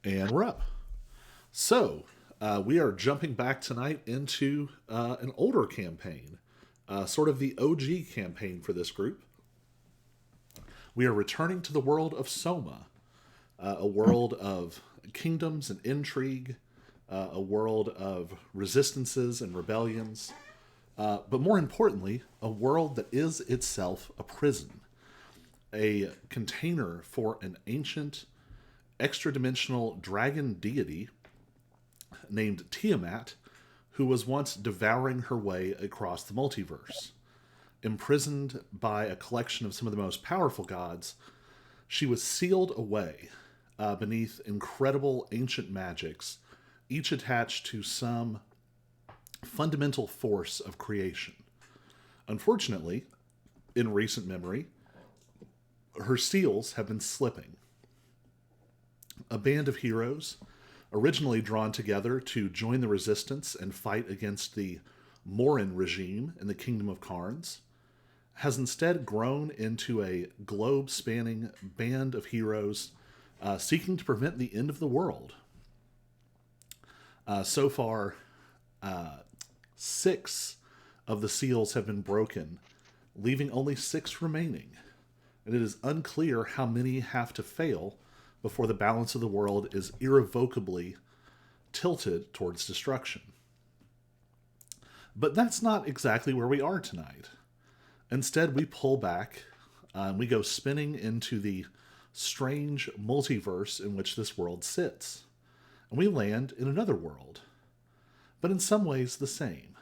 And we're up. So, we are jumping back tonight into an older campaign, sort of the OG campaign for this group. We are returning to the world of Soma, a world of kingdoms and intrigue, a world of resistances and rebellions, but more importantly, a world that is itself a prison, a container for an ancient extra dimensional dragon deity named Tiamat, who was once devouring her way across the multiverse. Imprisoned by a collection of some of the most powerful gods, she was sealed away beneath incredible ancient magics, each attached to some fundamental force of creation. Unfortunately, in recent memory, her seals have been slipping. A band of heroes, originally drawn together to join the resistance and fight against the Morin regime in the Kingdom of Carnes, has instead grown into a globe spanning band of heroes seeking to prevent the end of the world. So far, six of the seals have been broken, leaving only six remaining. And it is unclear how many have to fail before the balance of the world is irrevocably tilted towards destruction. But that's not exactly where we are tonight. Instead, we pull back and we go spinning into the strange multiverse in which this world sits. And we land in another world, but in some ways the same.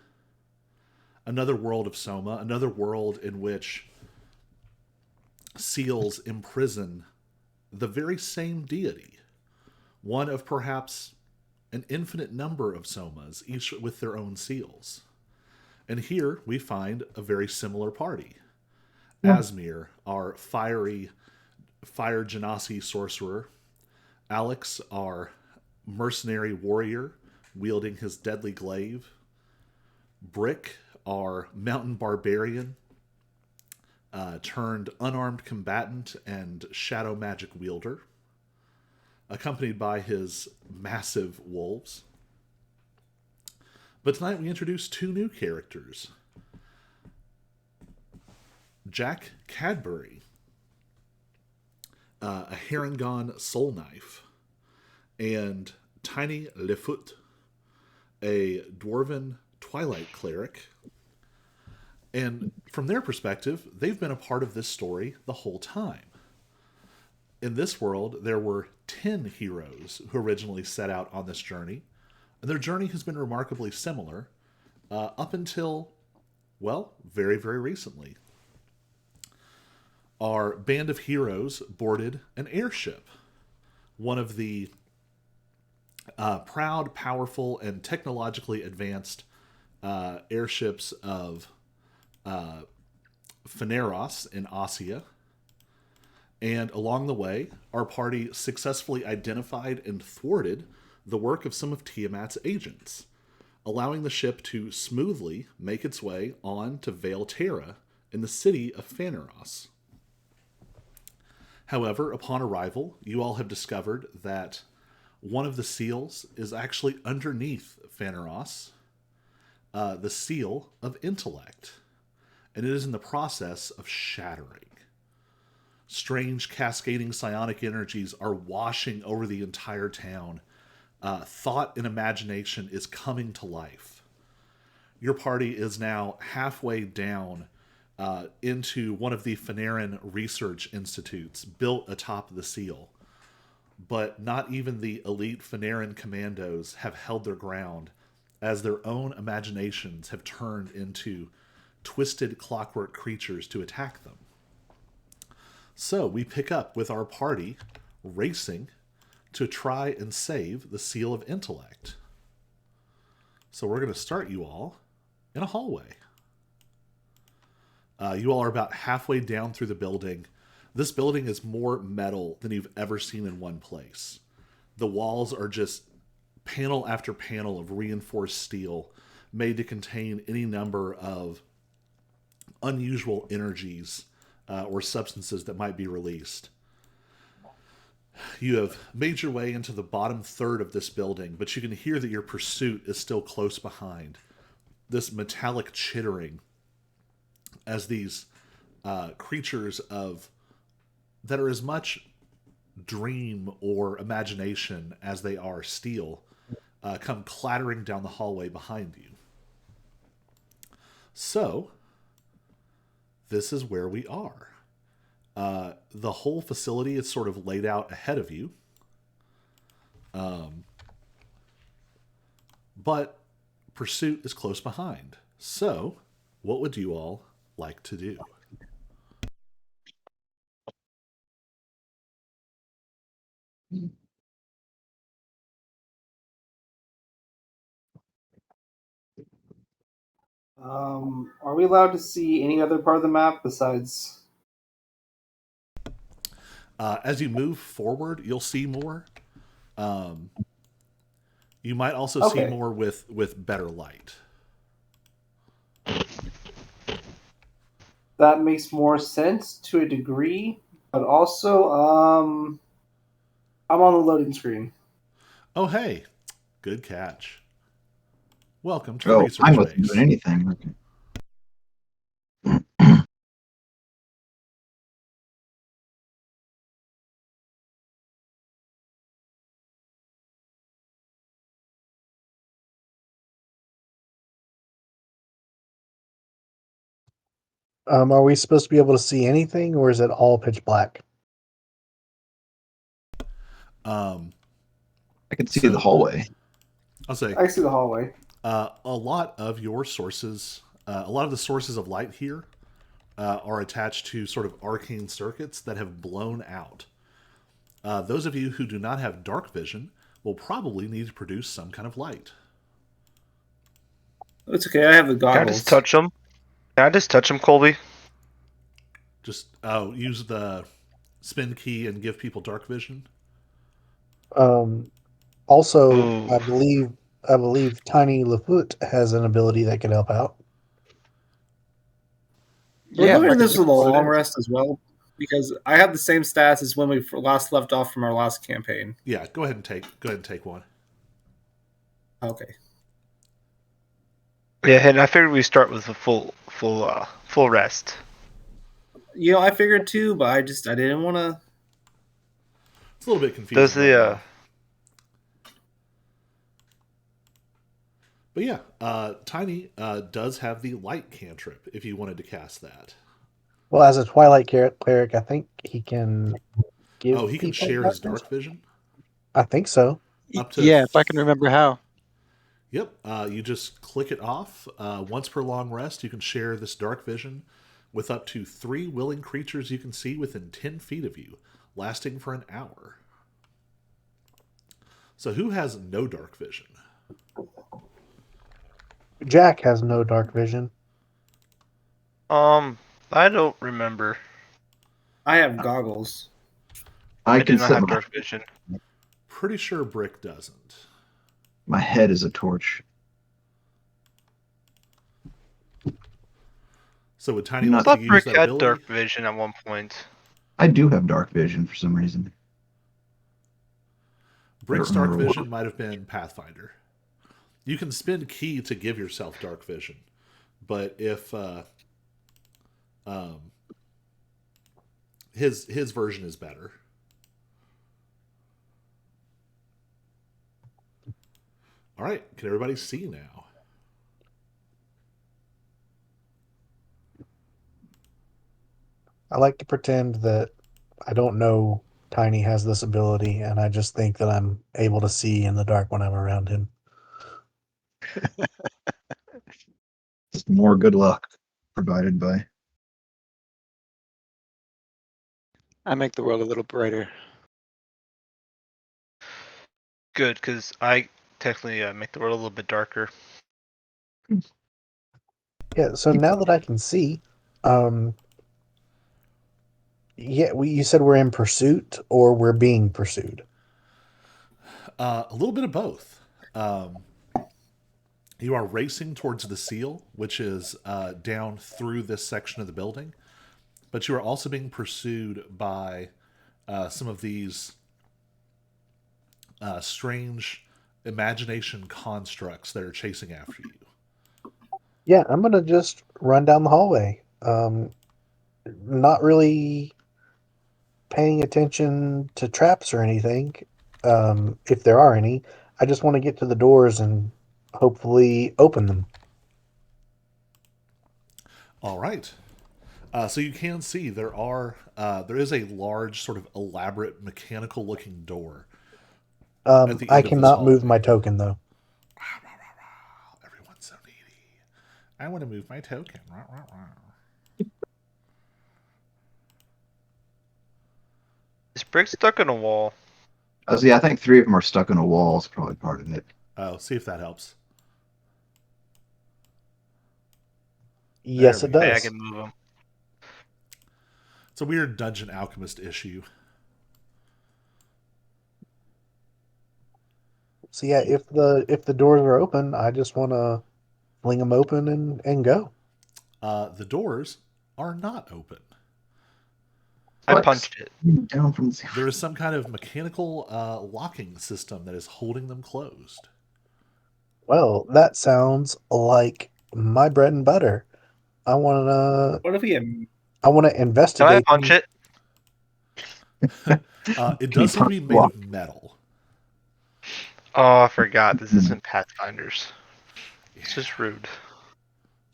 Another world of Soma, another world in which seals imprison the very same deity, one of perhaps an infinite number of Somas, each with their own seals. And here we find a very similar party. Asmir, our fiery fire genasi sorcerer, Alex, our mercenary warrior wielding his deadly glaive, Brick, our mountain barbarian turned unarmed combatant and shadow magic wielder, accompanied by his massive wolves. But tonight we introduce two new characters. Jack Cadbury, a Harengon soul knife, and Tiny Lefoot, a dwarven twilight cleric. And from their perspective, they've been a part of this story the whole time. In this world, there were 10 heroes who originally set out on this journey, and their journey has been remarkably similar up until, well, very, very recently. Our band of heroes boarded an airship, one of the proud, powerful, and technologically advanced airships of Phaneros in Ossia. And along the way, our party successfully identified and thwarted the work of some of Tiamat's agents, allowing the ship to smoothly make its way on to Vale Terra in the city of Phaneros. However, upon arrival, you all have discovered that one of the seals is actually underneath Phaneros, the seal of intellect, and it is in the process of shattering. Strange cascading psionic energies are washing over the entire town. Thought and imagination is coming to life. Your party is now halfway down into one of the Phaneran research institutes built atop the seal. But not even the elite Phaneran commandos have held their ground, as their own imaginations have turned into twisted clockwork creatures to attack them. So we pick up with our party racing to try and save the Seal of Intellect. So we're going to start you all in a hallway. You all are about halfway down through the building. This building is more metal than you've ever seen in one place. The walls are just panel after panel of reinforced steel made to contain any number of unusual energies or substances that might be released. You have made your way into the bottom third of this building, but you can hear that your pursuit is still close behind. This metallic chittering as these creatures of that are as much dream or imagination as they are steel come clattering down the hallway behind you. So, this is where we are. The whole facility is sort of laid out ahead of you. But pursuit is close behind. So, what would you all like to do? Are we allowed to see any other part of the map besides? As you move forward, you'll see more. Um, you might also see Okay, more with better light. that makes more sense to a degree, but also, I'm on the loading screen. Oh, hey, good catch. Welcome to the Oh, I research wasn't doing base. anything. Okay. Are we supposed to be able to see anything, or is it all pitch black? Um, I can see the so hallway. I'll say I see the hallway. a lot of your sources, a lot of the sources of light here are attached to sort of arcane circuits that have blown out. Those of you who do not have dark vision will probably need to produce some kind of light. It's okay. I have the Can I just goggles. touch him? Can I just touch him, Colby? Just use the spin key and give people dark vision. Um, also, Ooh. I believe Tiny Lafoot has an ability that could help out. We're Yeah, if I doing can this with a think what it long is. rest as well, because I have the same stats as when we last left off from our last campaign. Yeah, go ahead and take one. Okay. Yeah, and I figured we start with a full rest. You know, I figured too, but I didn't want to. It's a little bit Does confusing right the now. But yeah, Tiny does have the light cantrip if you wanted to cast that. Well, as a Twilight cleric, I think he can give Oh, he can people share his darkness. dark vision? I think so. Up to Yeah, if I can remember how. Yep, you just click it off. Once per long rest, you can share this dark vision with up to 3 willing creatures you can see within 10 feet of you, lasting for an hour. So who has no dark vision? Jack has no dark vision. I don't remember. I have goggles. I I do can not set have my, dark vision. Pretty sure Brick doesn't. my head as a torch. So would Tiny I I like to thought use Brick that had ability? dark vision at one point. I do have dark vision for some reason. I don't Brick's dark remember vision what. might have been Pathfinder. You can spend key to give yourself dark vision, but if um, his version is better. All right, can everybody see now? I like to pretend that I don't know Tiny has this ability, and I just think that I'm able to see in the dark when I'm around him. Just more good luck provided by. I make the world a little brighter. Good, because I technically make the world a little bit darker. Yeah. So now that I can see, um, yeah, you said we're in pursuit or we're being pursued. A little bit of both. You are racing towards the seal, which is down through this section of the building, but you are also being pursued by some of these strange imagination constructs that are chasing after you. Yeah, I'm gonna just run down the hallway. Not really paying attention to traps or anything, if there are any. I just want to get to the doors and hopefully open them. All right. So you can see there is a large, sort of elaborate, mechanical-looking door at the I end of this cannot move hallway. my token though. Everyone's so needy. I want to move my token. Is Brick stuck in a wall? Oh, see, I think 3 of them are stuck in a wall. Is probably part of it. Oh, see if that helps. Yes, we it go. Hey, I does. can move him. It's a weird dungeon alchemist issue. So yeah, if the doors are open, I just want to fling them open and go. The doors are not open. I What? punched it. Down from 0. There is some kind of mechanical locking system that is holding them closed. Well, that sounds like my bread and butter. I want to What if we I want to Can I investigate punch them. it? It does seem to be made of metal. Oh, I forgot. This isn't Pathfinders. It's just rude.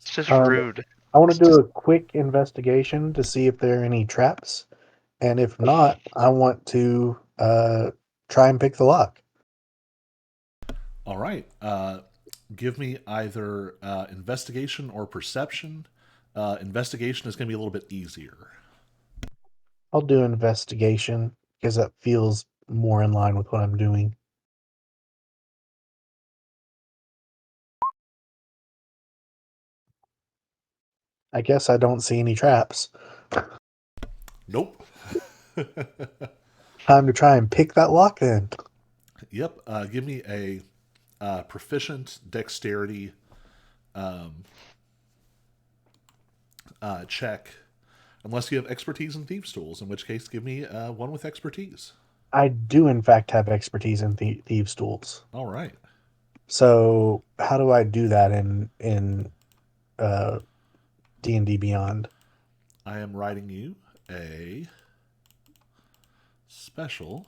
It's just rude. I want to do a quick investigation to see if there are any traps, and if not, I want to try and pick the lock. All right. Give me either investigation or perception. Investigation is going to be a little bit easier. I'll do investigation because that feels more in line with what I'm doing. I guess I don't see any traps. Nope. Time to try and pick that lock then. Yep. Give me a proficient dexterity check, unless you have expertise in thieves' tools, in which case give me one with expertise. I do, in fact, have expertise in thieves' tools. All right. So how do I do that in D&D Beyond? I am writing you a special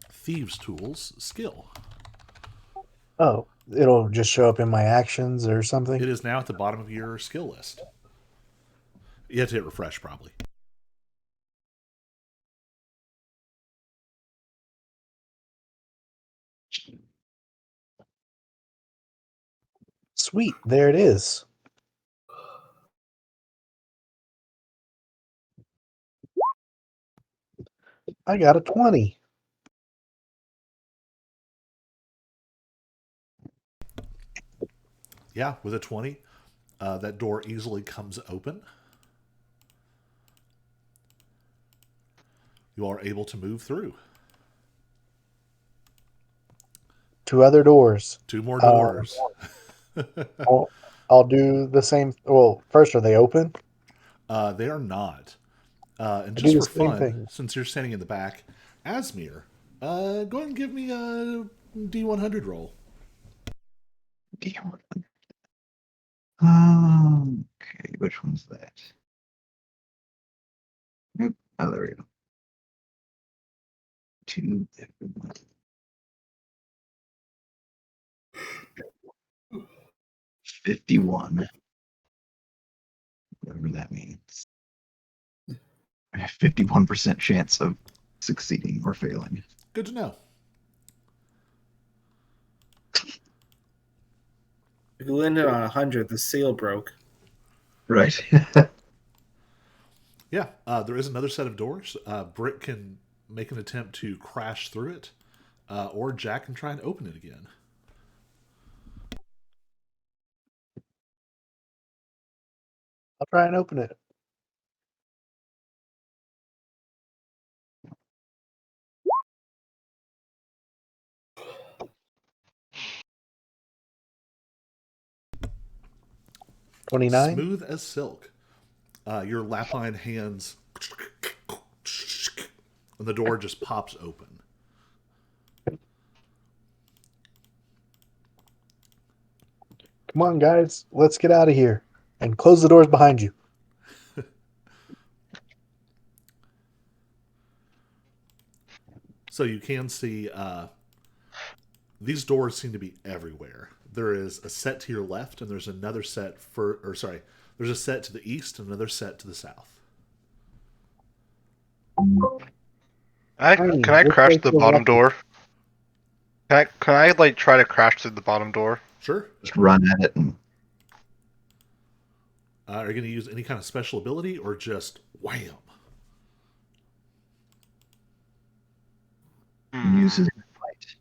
thieves' tools skill. Oh, it'll just show up in my actions or something? It is now at the bottom of your skill list. You have to hit refresh, probably. Sweet, there it is. I got a 20. Yeah, with a 20, that door easily comes open. You are able to move through. 2 other doors. 2 more doors. I'll do the same. Well, first, are they open? They are not. And I just do the for same fun, thing. since you're standing in the back, Asmir, go ahead and give me a D100 roll. Damn. Okay, which one's that? Nope. Oh, there we go. 2. 51. Whatever that means. I have 51% chance of succeeding or failing. Good to know. If you landed on 100, the seal broke. Right. Yeah, there is another set of doors. Britt can make an attempt to crash through it, or Jack can try and open it again. I'll try and open it. $29. Smooth as silk. Your lapine hands, and the door just pops open. Come on, guys. Let's get out of here. And close the doors behind you. So you can see these doors seem to be everywhere. There is a set to your left, and there's another set there's a set to the east and another set to the south. Can I Which crash way the feels bottom lucky? door? Can I like try to crash through the bottom door? Sure. Just run at it and Are you going to use any kind of special ability or just wham? use it in a fight.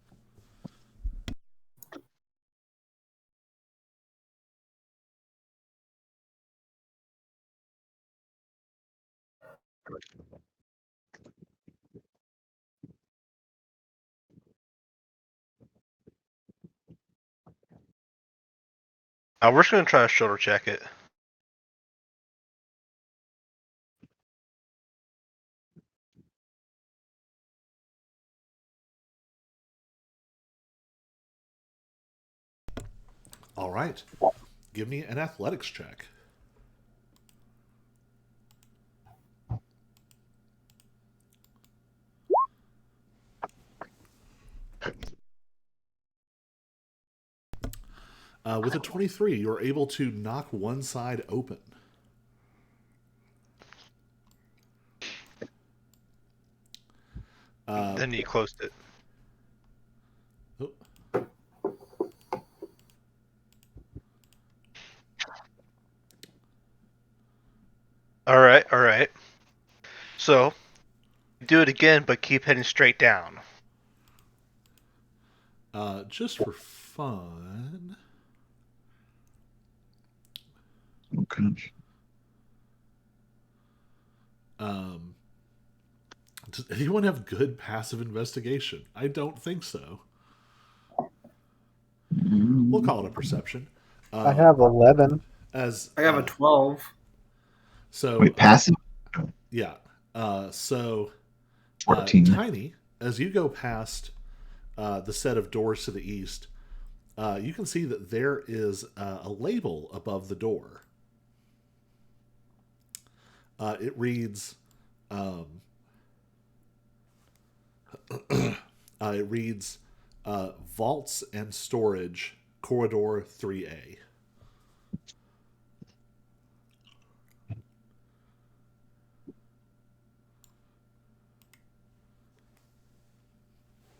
We're just gonna try to shoulder check it. All right. Give me an athletics check. With a 23, you're able to knock one side open. Then you closed it. Oh, All right. So do it again, but keep heading straight down. just for fun. Oh gosh. Does anyone have good passive investigation? I don't think so. We'll call it a perception. I have 11. As I have a 12. so Wait, passive? yeah. So 14. Tiny, as you go past the set of doors to the east, you can see that there is a label above the door. It reads, Vaults and Storage, Corridor 3A.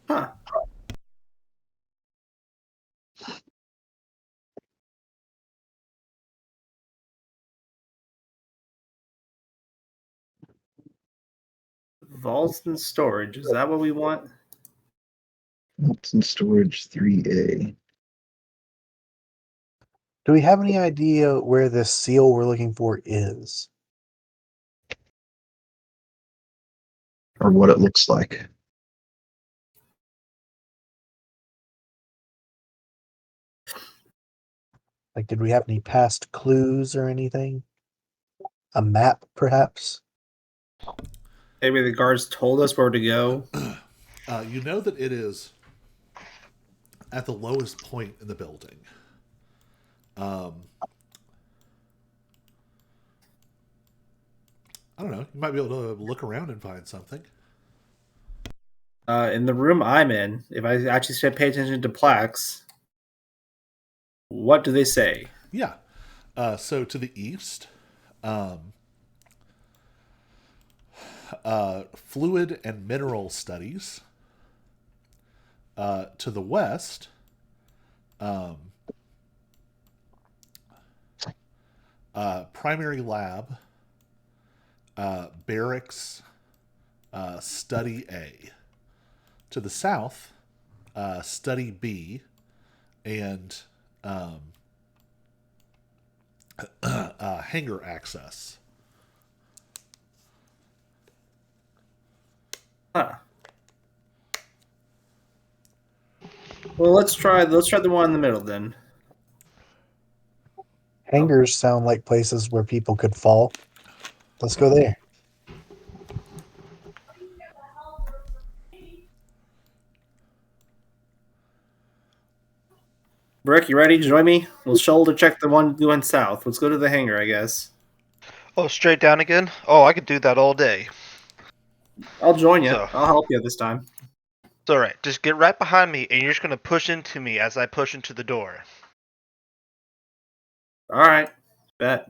Huh. Vaults and storage. Is that what we want? Vaults and storage 3A. Do we have any idea where this seal we're looking for is? Or what it looks like. Like, did we have any past clues or anything? A map, perhaps? Maybe the guards told us where to go. You know that it is at the lowest point in the building. I don't know. You might be able to look around and find something. In the room I'm in, if I actually pay attention to plaques, what do they say? Yeah. So to the east, fluid and mineral studies. To the west, primary lab, barracks, study A. To the south, study B, and hangar access. Huh. Well, let's try the one in the middle then. Hangars sound like places where people could fall. Let's go there. Rick, you ready? Join me. We'll shoulder check the one going south. Let's go to the hangar, I guess. Oh, straight down again? Oh, I could do that all day. I'll join you. So- I'll help you this time. It's alright. Just get right behind me, and you're just gonna push into me as I push into the door. All right. Bet.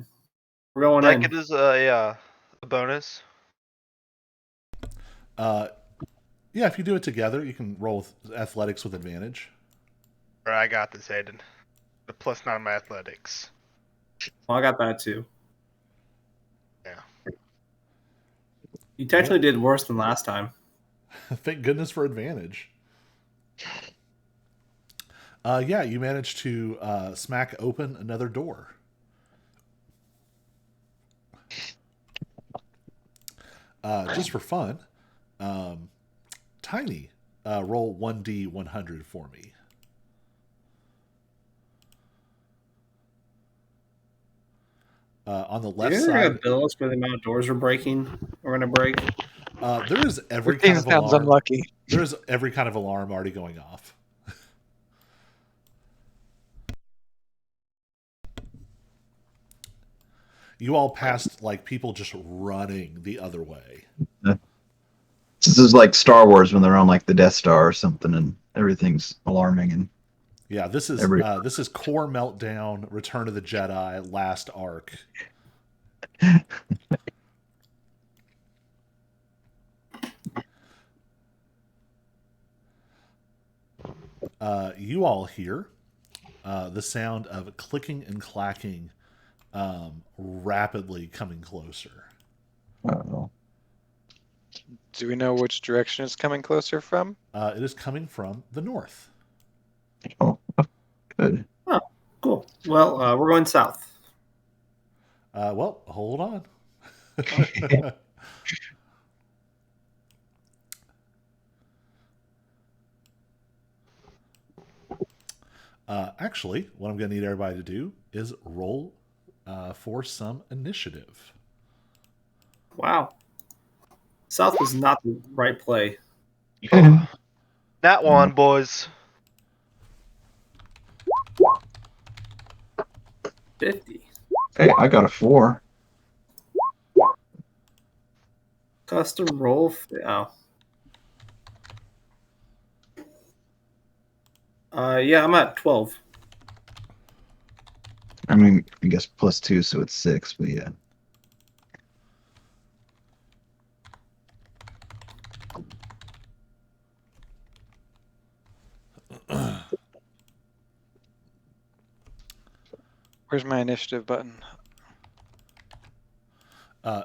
We're going Like in. it is a bonus. Yeah, if you do it together, you can roll with athletics with advantage. Or I got this, Aiden. The +9 on my athletics. Well, I got that too. Yeah. You technically did worse than last time. Thank goodness for advantage. Yeah, you managed to smack open another door. Just for fun, Tiny, roll 1d100 for me. On the left You're side, gonna bill us for the amount of doors we're breaking. We're gonna break. there is every 15 kind of sounds alarm. unlucky. There's every kind of alarm already going off. You all passed like people just running the other way. This is like Star Wars when they're on like the Death Star or something, and everything's alarming. And Yeah, this is Core Meltdown, Return of the Jedi, Last Arc. You all hear the sound of clicking and clacking rapidly coming closer. oh, Do we know which direction it's coming closer from? It is coming from the north. oh, good. Oh, cool. Well, we're going south. Well, hold on. Actually, what I'm going to need everybody to do is roll for some initiative. Wow. South was not the right play. That one, boys. 50. Hey, I got a 4. Custom roll. Oh. Yeah, I'm at 12. I mean, I guess +2, so it's 6. But yeah, Where's my initiative button?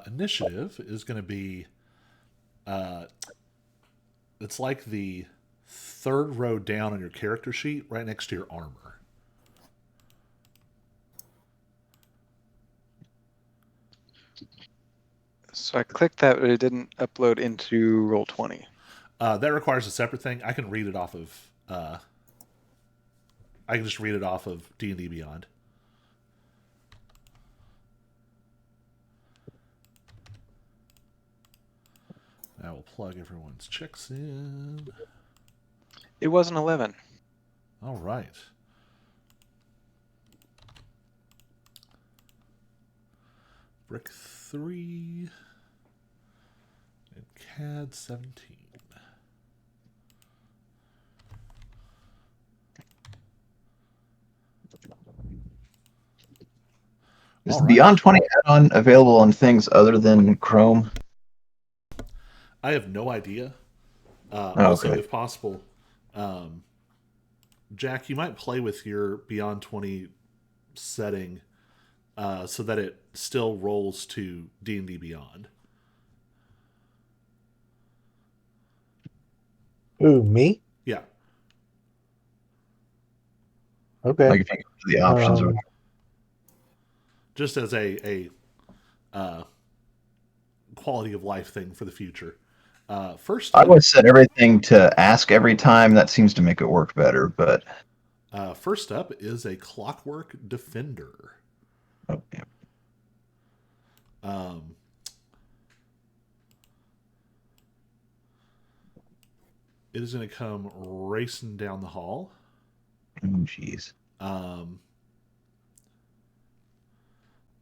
Initiative is going to be it's like the third row down on your character sheet, right next to your armor. So I clicked that, but it didn't upload into Roll20. That requires a separate thing. I can read it off of. I can just read it off of D&D Beyond. I will plug everyone's checks in. It was an 11. All right. Brick 3 and CAD 17. is All the right. Beyond 20 add-on available on things other than Chrome? I have no idea. Oh, Also, okay. if possible, Jack, you might play with your Beyond 20 setting so that it still rolls to D&D Beyond. Who, me? Yeah. Okay. Like if you go to the options, or Just as a quality of life thing for the future. First I up, would set everything to ask every time. That seems to make it work better. But first up is a Clockwork Defender. oh, yeah. It is going to come racing down the hall. Oh, jeez. Um,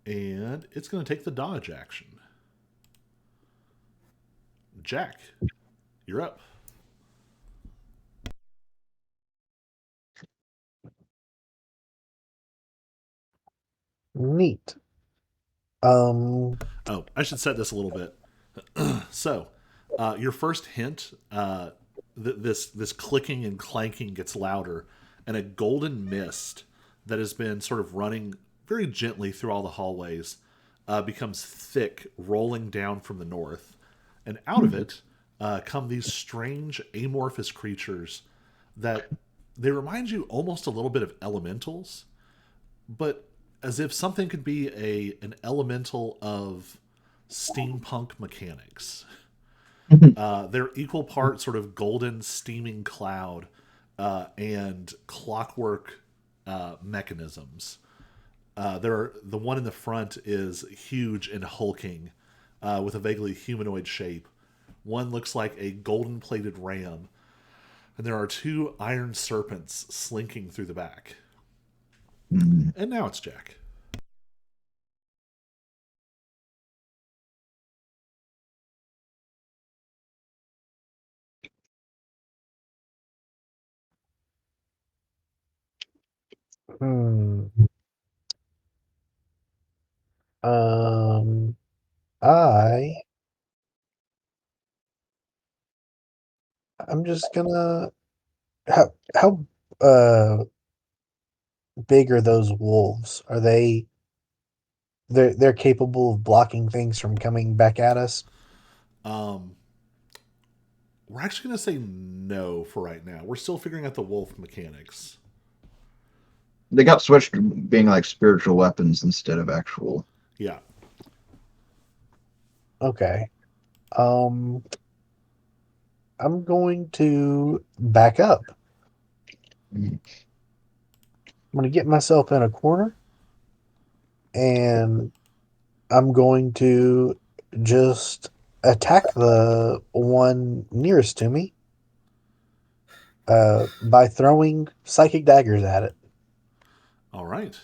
and it's going to take the dodge action. Jack, you're up. Neat. Oh, I should set this a little bit. So, your first hint, this clicking and clanking gets louder, and a golden mist that has been sort of running very gently through all the hallways becomes thick, rolling down from the north, and out of it come these strange amorphous creatures that they remind you almost a little bit of elementals, but as if something could be an elemental of steampunk mechanics. They're equal part sort of golden steaming cloud and clockwork mechanisms. The one in the front is huge and hulking with a vaguely humanoid shape. One looks like a golden plated ram, and there are two iron serpents slinking through the back. And now it's Jack. Hmm. Um, I I'm just gonna how big are those wolves? Are they're capable of blocking things from coming back at us? Um, we're actually going to say no for right now. We're still figuring out the wolf mechanics. They got switched to being like spiritual weapons instead of actual. Yeah. Okay. Um, I'm going to back up. Mm. I'm going to get myself in a corner and I'm going to just attack the one nearest to me by throwing psychic daggers at it. All right.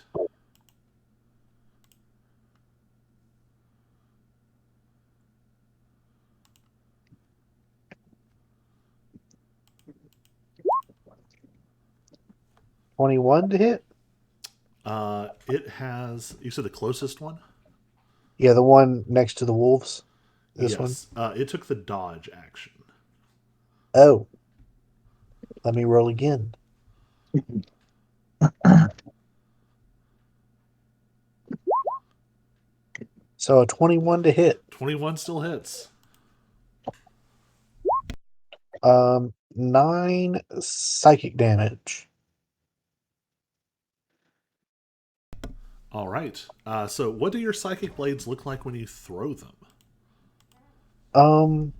$21 to hit? It has. You said the closest one? Yeah, the one next to the wolves. This one. Yes. It took the dodge action. Oh, let me roll again. So a 21 to hit. 21 still hits. 9 psychic damage. All right. So, what do your psychic blades look like when you throw them? Um,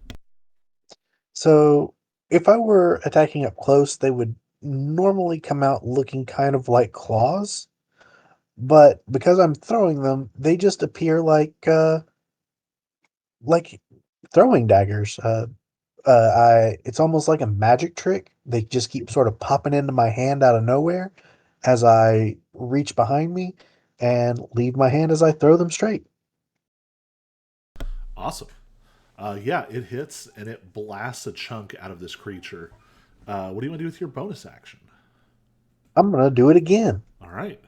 so if I were attacking up close, they would normally come out looking kind of like claws. But because I'm throwing them, they just appear like throwing daggers. I it's almost like a magic trick. They just keep sort of popping into my hand out of nowhere as I reach behind me and leave my hand as I throw them straight. Awesome. Yeah, it hits and it blasts a chunk out of this creature. What do you want to do with your bonus action? I'm gonna do it again. All right.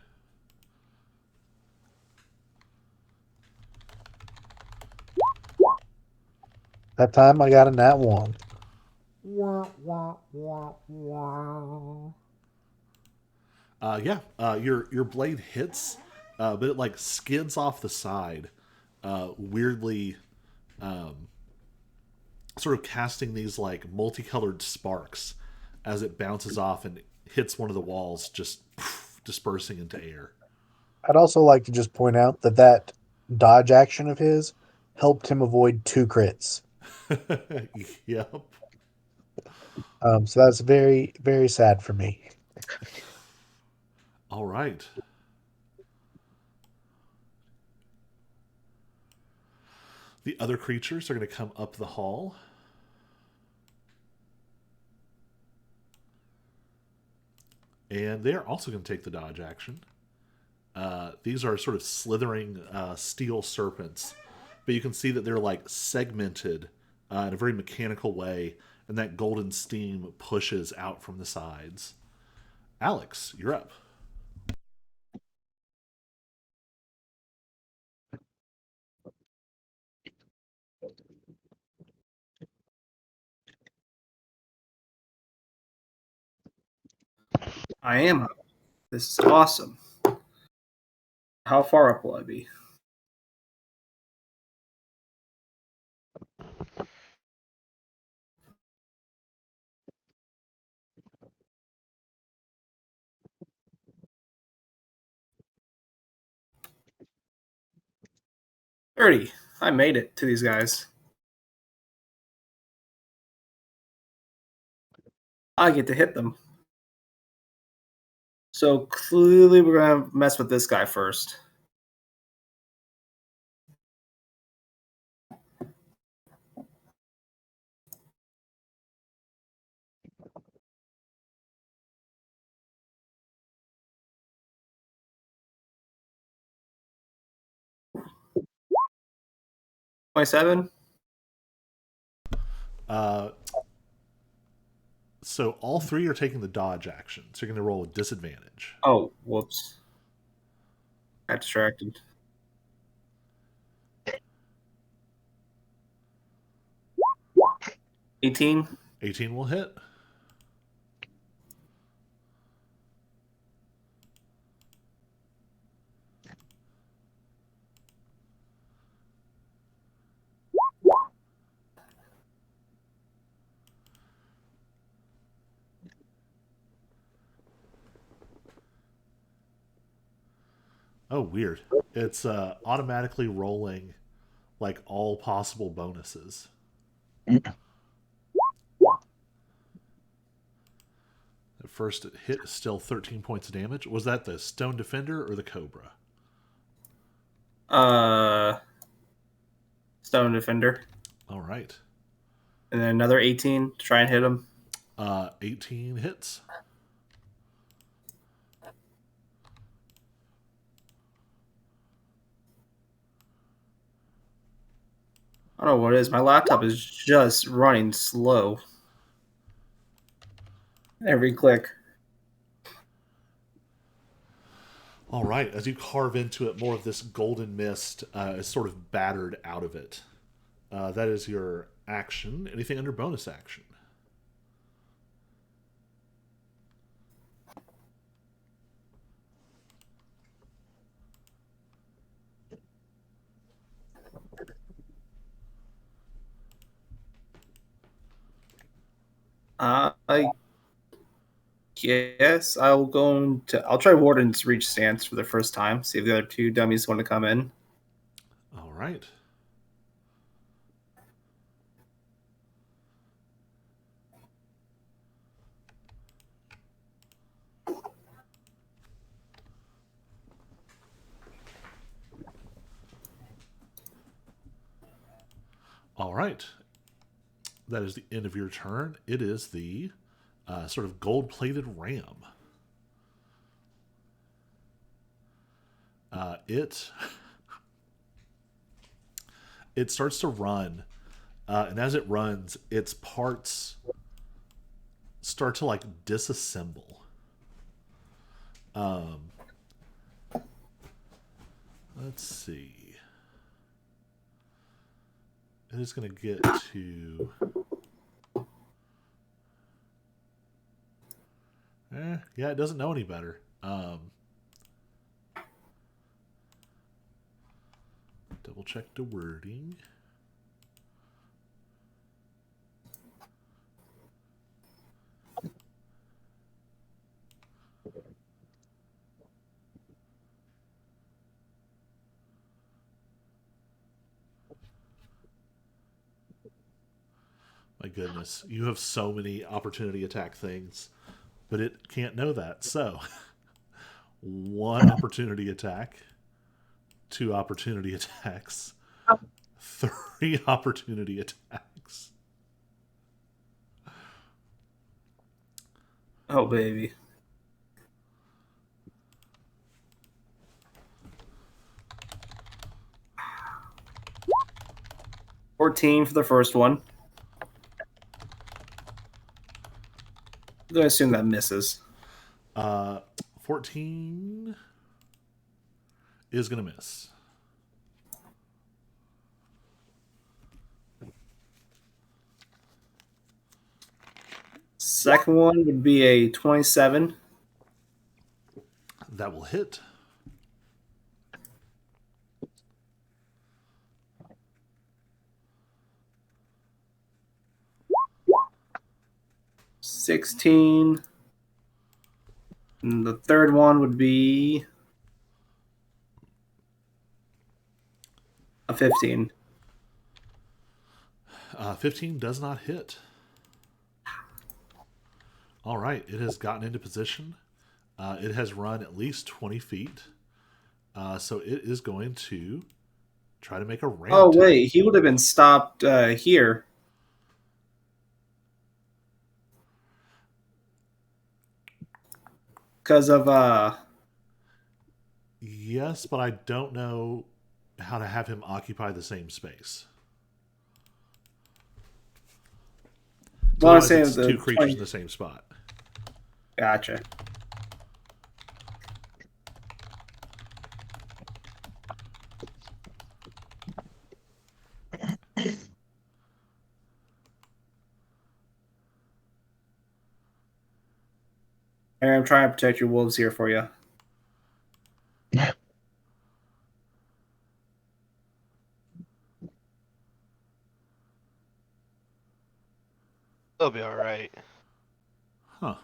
That time I got a nat 1. Yeah, your blade hits, but it like skids off the side, weirdly, um, sort of casting these like multicolored sparks as it bounces off and hits one of the walls, just dispersing into air. I'd also like to just point out that dodge action of his helped him avoid 2 crits. Yep. So that's very, very sad for me. All right. The other creatures are going to come up the hall. And they're also going to take the dodge action. These are sort of slithering steel serpents, but you can see that they're like segmented in a very mechanical way, and that golden steam pushes out from the sides. Alex, you're up. I am. This is awesome. How far up will I be? $30. I made it to these guys. I get to hit them. So clearly we're going to mess with this guy first. $27. So all three are taking the dodge action, so you're going to roll with disadvantage. Oh, whoops. Got distracted. 18. 18 will hit. Oh, weird. It's automatically rolling like all possible bonuses. At first, it hit still 13 points of damage. Was that the Stone Defender or the Cobra? Stone Defender. All right. And then another 18 to try and hit him. 18 hits. I don't know what it is. My laptop is just running slow. Every click. All right. As you carve into it, more of this golden mist is sort of battered out of it. That is your action. Anything under bonus action? I guess I'll try Warden's Reach Stance for the first time. See if the other two dummies want to come in. All right. All right. That is the end of your turn. It is the sort of gold-plated ram. It starts to run, and as it runs, its parts start to like disassemble. Let's see. It is going to get to. Yeah, it doesn't know any better. Double check the wording. My goodness, you have so many opportunity attack things, but it can't know that. So, one opportunity attack, two opportunity attacks, three opportunity attacks. Oh, baby. 14 for the first one. I'm going to assume that misses. 14 is going to miss. Second one would be a 27. That will hit. $16. And the third one would be a 15. 15 does not hit. All right, it has gotten into position. It has run at least 20 feet. So it is going to try to make a ram Oh, attack. wait. He would have been stopped here. Because of... Yes, but I don't know how to have him occupy the same space. So Well, I'm otherwise saying it's the two creatures 20 in the same spot. Gotcha. Aaron, I'm trying to protect your wolves here for you. They'll be all right. Huh.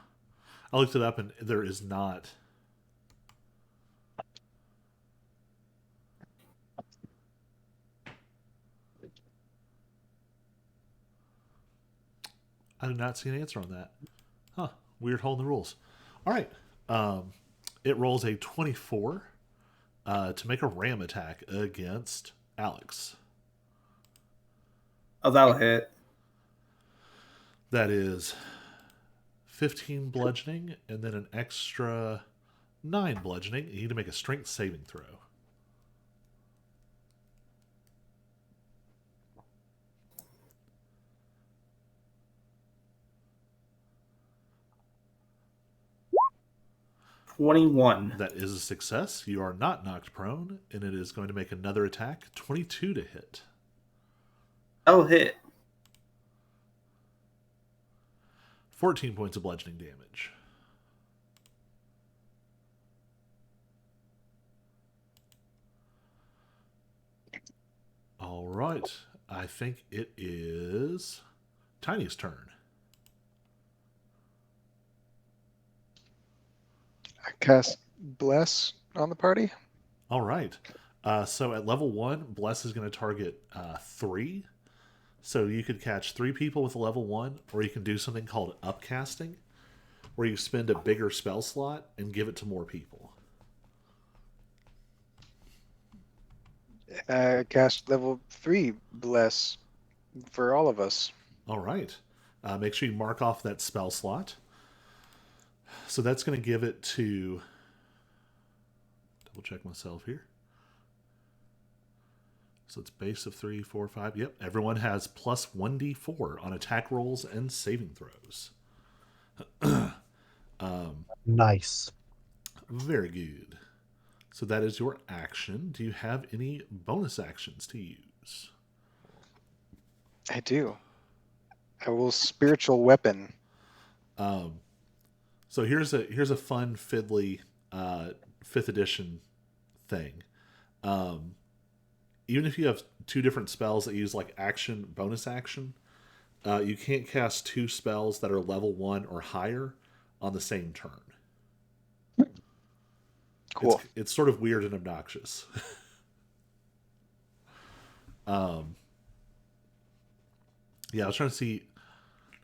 I looked it up and there is not. I did not see an answer on that. Huh. Weird hole in the rules. All right. It rolls a 24 to make a ram attack against Alex. Oh, that'll hit. That is 15 bludgeoning and then an extra 9 bludgeoning. You need to make a strength saving throw. $21. That is a success. You are not knocked prone, and it is going to make another attack. 22 to hit. That'll hit. 14 points of bludgeoning damage. All right. I think it is Tiny's turn. I cast Bless on the party. All right. So at level 1, Bless is going to target 3. So you could catch 3 people with a level 1, or you can do something called upcasting, where you spend a bigger spell slot and give it to more people. Cast level 3 Bless for all of us. All right. Make sure you mark off that spell slot. So that's going to give it to... Double check myself here. So it's base of 3, 4, 5. Yep, everyone has plus 1d4 on attack rolls and saving throws. Nice. Very good. So that is your action. Do you have any bonus actions to use? I do. I will spiritual weapon. So here's a fun fiddly 5th edition thing. Even if you have 2 different spells that use like action, bonus action, you can't cast 2 spells that are level 1 or higher on the same turn. Cool. It's sort of weird and obnoxious. Yeah, I was trying to see.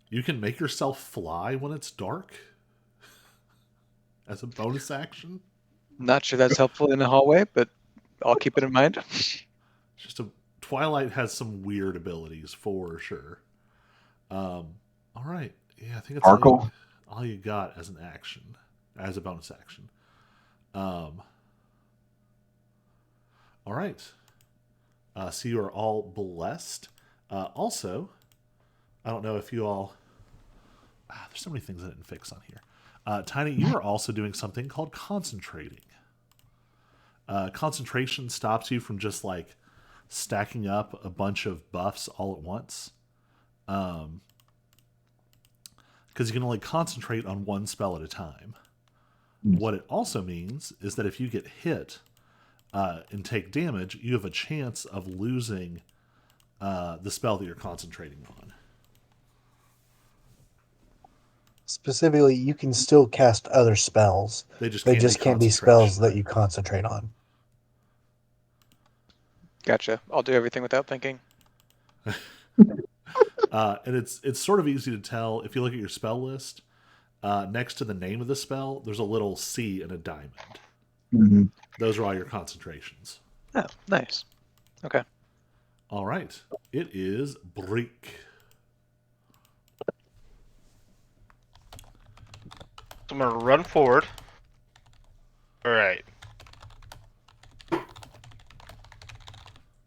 You can make yourself fly when it's dark as a bonus action. Not sure that's helpful in the hallway, but I'll keep it in mind. Just Twilight has some weird abilities for sure. All right, yeah, I think that's Sparkle. all you got as an action, as a bonus action. All right. So you are all blessed. Also, I don't know if you all. There's so many things I didn't fix on here. Tiny, you are also doing something called concentrating. Concentration stops you from just like stacking up a bunch of buffs all at once. Because you can only concentrate on one spell at a time. What it also means is that if you get hit and take damage, you have a chance of losing the spell that you're concentrating on. Specifically, you can still cast other spells. They just can't be spells that you concentrate on. Gotcha. I'll do everything without thinking. And it's sort of easy to tell if you look at your spell list. Next to the name of the spell, there's a little C and a diamond. Mhm. Those are all your concentrations. Oh, nice. Okay. All right. It is Break. So I'm gonna run forward. All right.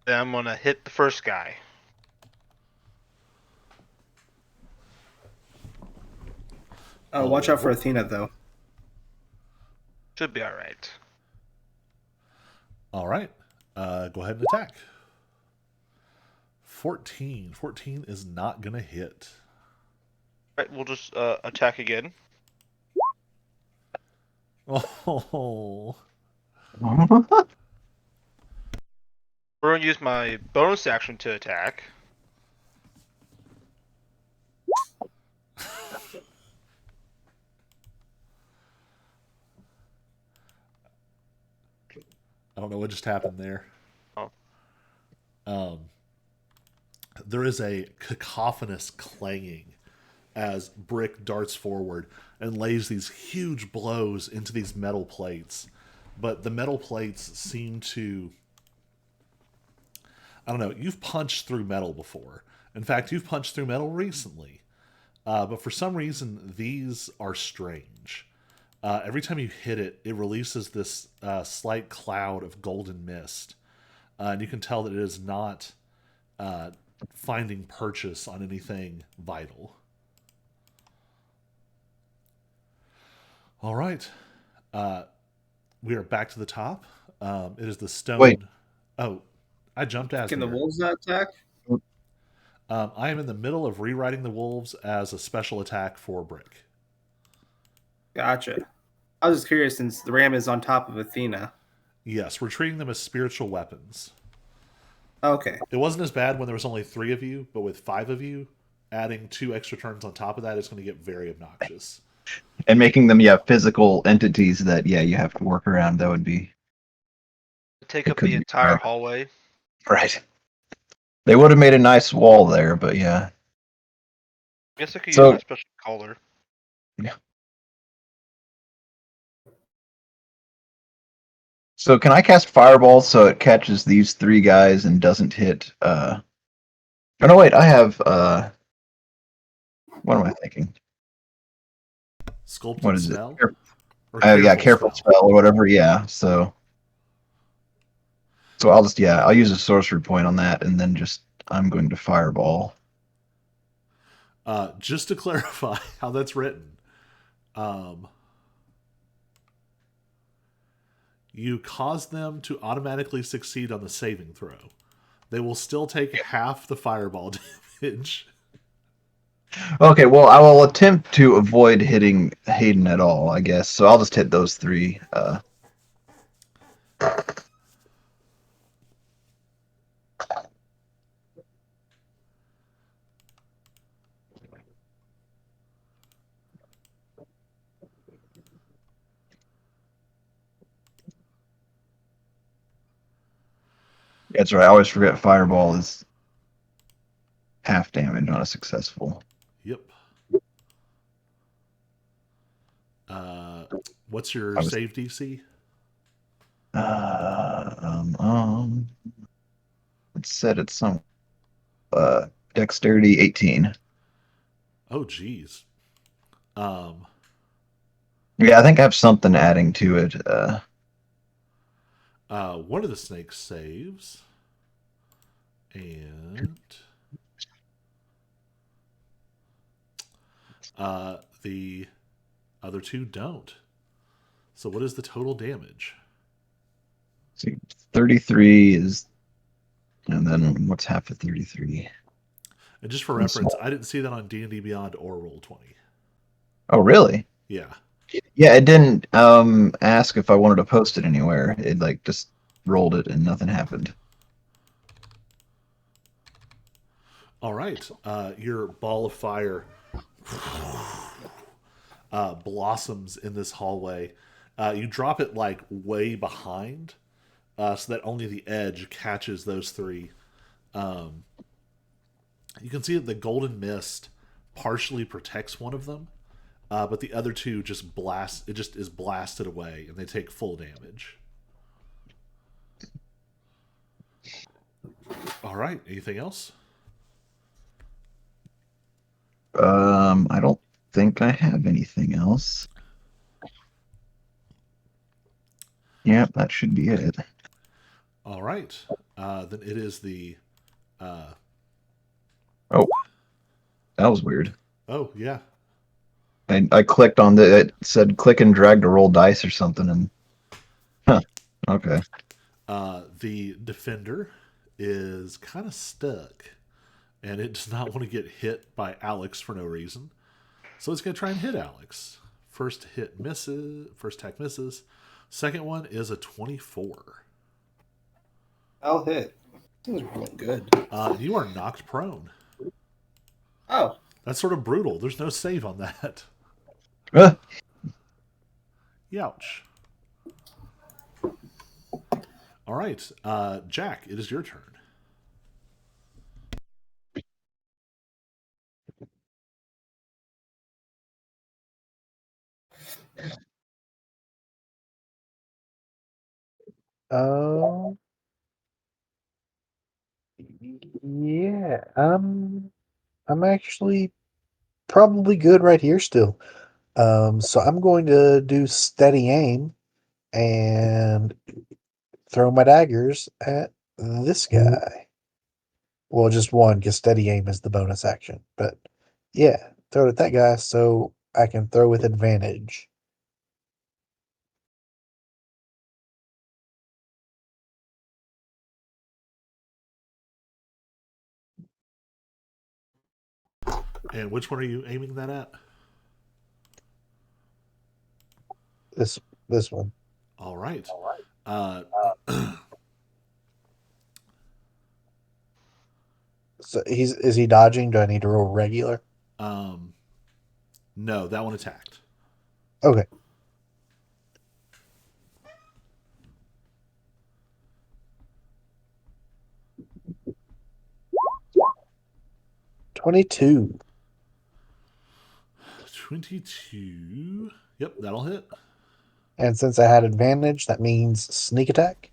Then I'm gonna hit the first guy. Watch out for Athena, though. Should be all right. All right. Go ahead and attack. 14. 14 is not going to hit. All right, we'll just attack again. Oh. We're gonna use my bonus action to attack. I don't know what just happened there. Oh. There is a cacophonous clanging as Brick darts forward and lays these huge blows into these metal plates. But the metal plates seem to... I don't know, you've punched through metal before. In fact, you've punched through metal recently. But for some reason, these are strange. Every time you hit it, it releases this slight cloud of golden mist. And you can tell that it is not finding purchase on anything vital. All right. We are back to the top. It is the stone. Wait. Oh, I jumped as Can the there. wolves not attack? I am in the middle of rewriting the wolves as a special attack for Brick. Gotcha. I was just curious since the ram is on top of Athena. Yes, we're treating them as spiritual weapons. Okay. It wasn't as bad when there was only 3 of you, but with 5 of you, adding 2 extra turns on top of that is going to get very obnoxious. And making them, physical entities that, you have to work around. That would be Take It up could the be entire right. hallway. right. They would have made a nice wall there, but yeah. I guess I could So- use my special collar. So can I cast Fireball so it catches these 3 guys and doesn't hit? Oh no, wait. I have. What am I thinking? Sculpted What is spell? it? Or Careful spell or whatever. Yeah. So I'll just I'll use a sorcery point on that, and then I'm going to Fireball. Just to clarify how that's written, you cause them to automatically succeed on the saving throw. They will still take half the fireball damage. Okay, well, I will attempt to avoid hitting Hayden at all, I guess. So I'll just hit those 3. That's right. I always forget Fireball is half damage, not a successful. Yep. What's your save DC? It's set at some dexterity 18. Oh, geez. Yeah, I think I have something adding to it. One of the snakes saves, and The other two don't. So what is the total damage? See, 33 is, and then what's half of 33? And just for Let's see. reference, I didn't see that on D&D Beyond or Roll20. Oh, really? Yeah. Yeah, it didn't ask if I wanted to post it anywhere. It like just rolled it and nothing happened. All right. Your ball of fire blossoms in this hallway. You drop it like way behind, so that only the edge catches those three. You can see that the golden mist partially protects one of them, but the other two just blast. It just is blasted away, and they take full damage. All right. Anything else? I don't think I have anything else. Yeah, that should be it. All right. Then it is the. Oh, that was weird. Oh yeah. I clicked on it said click and drag to roll dice or something, and huh. Okay. The defender is kind of stuck, and it does not want to get hit by Alex for no reason. So it's going to try and hit Alex. First hit misses. First attack misses. Second one is a 24. I'll hit. That was really good. You are knocked prone. Oh, That's sort of brutal. There's no save on that. Uh, Youch. All right, Jack, it is your turn. Um, yeah, I'm actually probably good right here still. So I'm going to do steady aim and throw my daggers at this guy. Well, just one, because steady aim is the bonus action. But yeah, throw it at that guy so I can throw with advantage. And which one are you aiming that at? This one. All right. So is he dodging? Do I need to roll regular? No, that one attacked. Okay. $22. 22. Yep, that'll hit. And since I had advantage, that means sneak attack.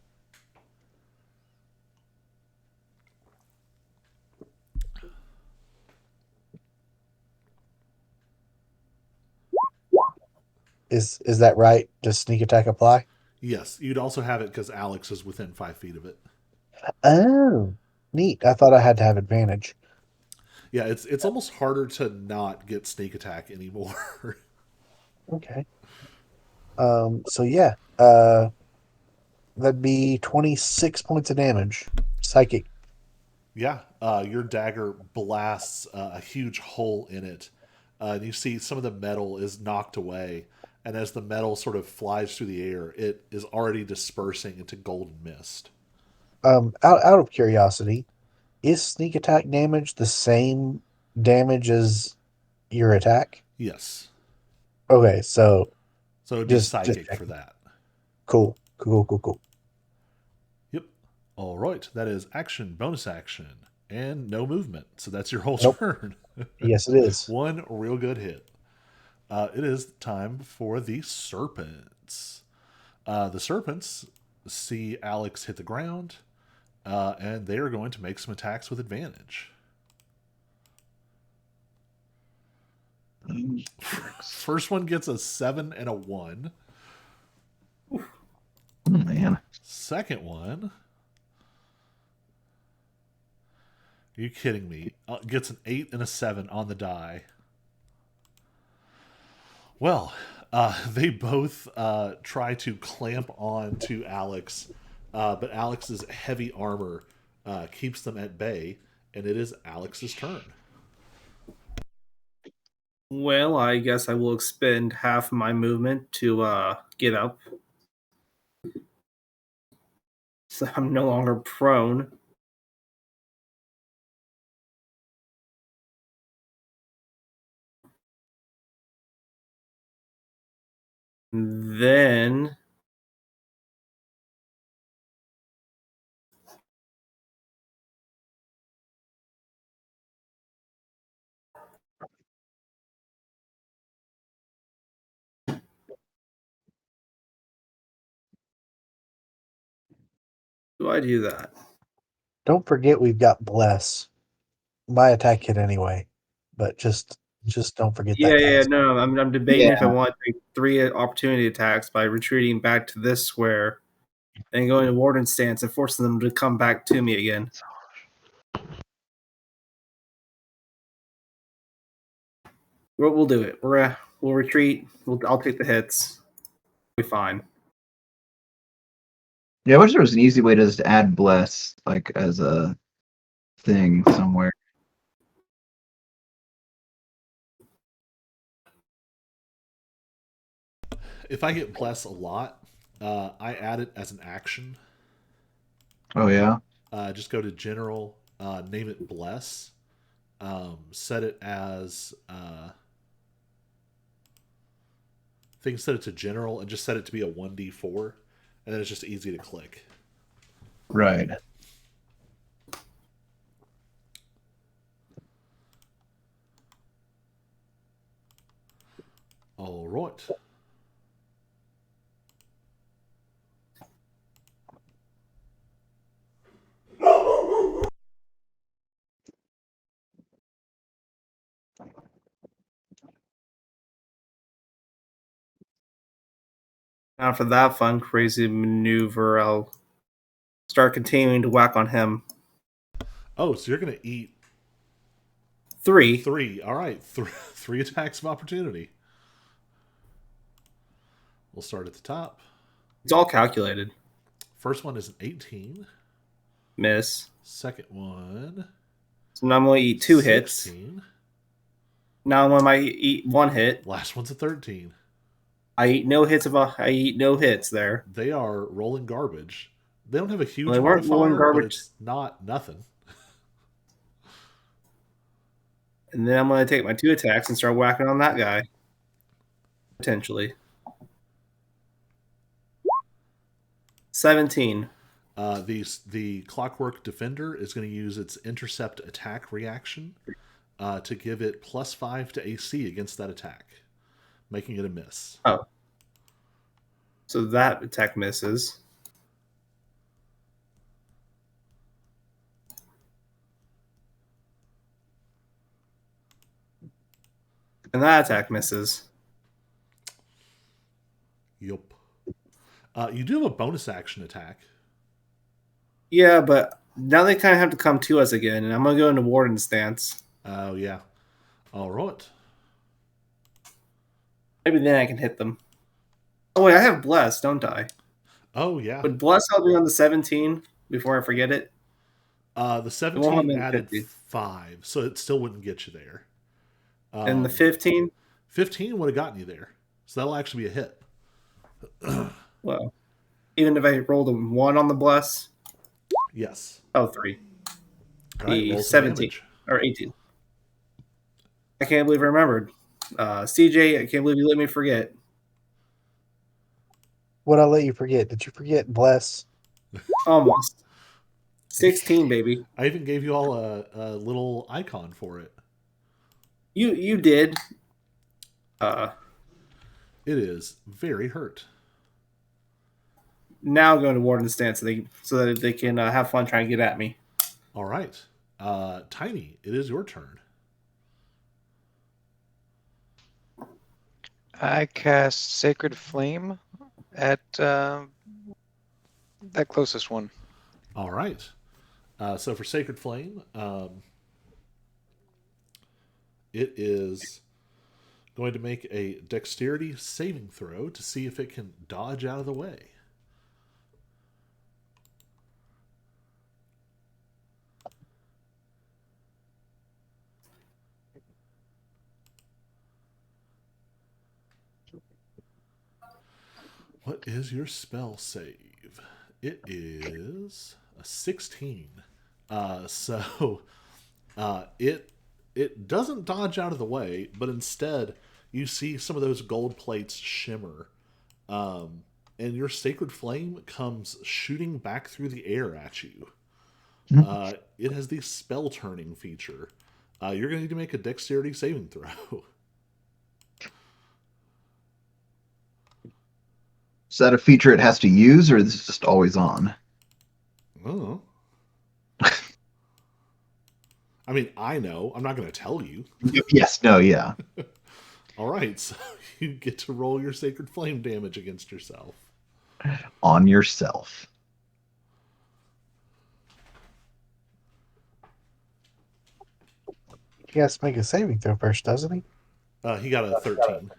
Is that right? Does sneak attack apply? Yes, you'd also have it because Alex is within 5 feet of it. Oh, neat. I thought I had to have advantage. Yeah, it's almost harder to not get sneak attack anymore. Okay. So yeah, that'd be 26 points of damage. Psychic. Yeah, your dagger blasts a huge hole in it. And you see some of the metal is knocked away. And as the metal sort of flies through the air, it is already dispersing into golden mist. Out of curiosity, is sneak attack damage the same damage as your attack? Yes. Okay, so So it'd be just psychic for checking. that. Cool. Cool. Yep. All right. That is action, bonus action, and no movement. So that's your whole Nope. turn. Yes, it is. One real good hit. It is time for the serpents. The serpents see Alex hit the ground, and they are going to make some attacks with advantage. First one gets a 7 and a 1. oh man. Second one, are you kidding me? Gets an 8 and a 7 on the die. Well, they both try to clamp on to Alex, but Alex's heavy armor keeps them at bay, and it is Alex's turn. Well, I guess I will expend half my movement to get up. So I'm no longer prone. Then do I do that? Don't forget we've got bless. My attack hit anyway, but just don't forget Yeah, that, yeah, guys. no, I'm debating if I Yeah. want to take 3 opportunity attacks by retreating back to this square and going to Warden stance and forcing them to come back to me again. We'll do it. We'll retreat. I'll take the hits. We'll be fine. Yeah, I wish there was an easy way to just add bless, like as a thing somewhere. If I get bless a lot, I add it as an action. Oh yeah. Just go to general, name it bless, set it as set it to general, and just set it to be a 1d4, and then it's just easy to click. Right. All right. Now for that fun, crazy maneuver, I'll start continuing to whack on him. Oh, so you're gonna eat 3. 3. All right, 3 attacks of opportunity. We'll start at the top. It's all calculated. First one is an 18. Miss. Second one, So now I'm going to eat 2 hits. 16. Now when I eat 1 hit, Last one's a 13. I eat no hits there. They are rolling garbage. They don't have a huge Well, they weren't rolling modifier, but garbage. it's not nothing. And then I'm going to take my 2 attacks and start whacking on that guy. Potentially. 17. The Clockwork Defender is going to use its intercept attack reaction to give it +5 to AC against that attack, making it a miss. Oh. So that attack misses. And that attack misses. Yup. You do have a bonus action attack. Yeah, but now they kind of have to come to us again, and I'm going to go into Warden stance. Oh, yeah. All right. Maybe then I can hit them. Oh, wait, I have Bless, don't I? Oh, yeah. Would Bless help me on the 17 before I forget it? The 17 added 5, so it still wouldn't get you there. And the 15? 15 would have gotten you there. So that'll actually be a hit. Well, even if I rolled a 1 on the Bless? Yes. Oh, 3. All right, roll some 17. damage. Or 18. I can't believe I remembered. CJ, I can't believe you let me forget. What'd I let you forget? Did you forget bless? Almost. 16, baby. I even gave you all a little icon for it. You did. It is very hurt. Now going to Warden stance so that they can have fun trying to get at me. All right. Tiny, it is your turn. I cast Sacred Flame at that closest one. All right. So for Sacred Flame, it is going to make a dexterity saving throw to see if it can dodge out of the way. What is your spell save? It is a 16. So it doesn't dodge out of the way, but instead you see some of those gold plates shimmer, and your sacred flame comes shooting back through the air at you. It has the spell turning feature. You're going to need to make a dexterity saving throw. Is that a feature it has to use, or is this just always on? Oh. I mean, I know. I'm not going to tell you. Yes, no, yeah. All right, so you get to roll your sacred flame damage against yourself. On yourself. He has to make a saving throw first, doesn't he? He got a 13.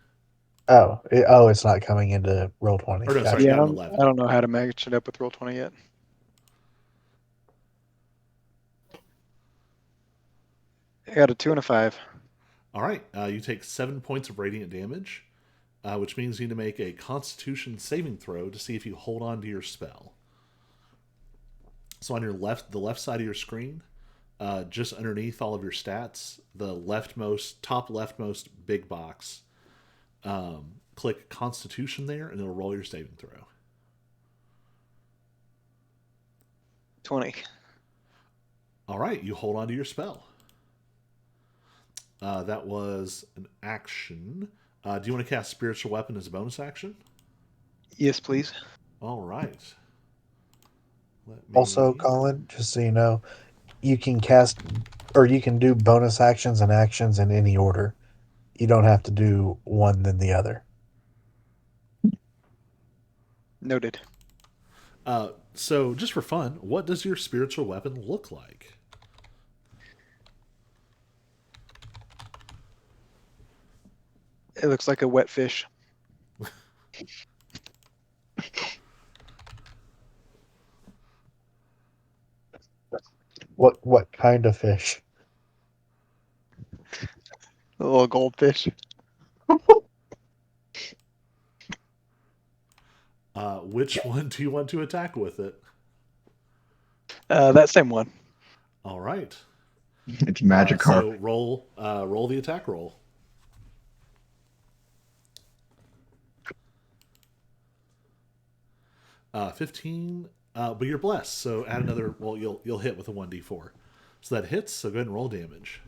It's not coming into roll 20. Or no, Gotcha. sorry, he Yeah, got I an don't, 11. I don't know how to match it up with Roll20 yet. I got a 2 and a 5. All right, you take 7 points of radiant damage, which means you need to make a Constitution saving throw to see if you hold on to your spell. So on the left side of your screen, just underneath all of your stats, the top leftmost big box, click Constitution there, and it'll roll your saving throw. 20. All right, you hold on to your spell. That was an action. Do you want to cast Spiritual Weapon as a bonus action? Yes, please. All right. Also, Colin, just so you know, you can cast or you can do bonus actions and actions in any order. You don't have to do one then the other. Noted. So, just for fun, what does your spiritual weapon look like? It looks like a wet fish. What kind of fish? A little goldfish. Which one do you want to attack with it? That same one. All right. It's magic So carp. roll the attack roll. Uh, 15. But you're blessed, so add another. Well, you'll hit with a 1d4. So that hits. So go ahead and roll damage.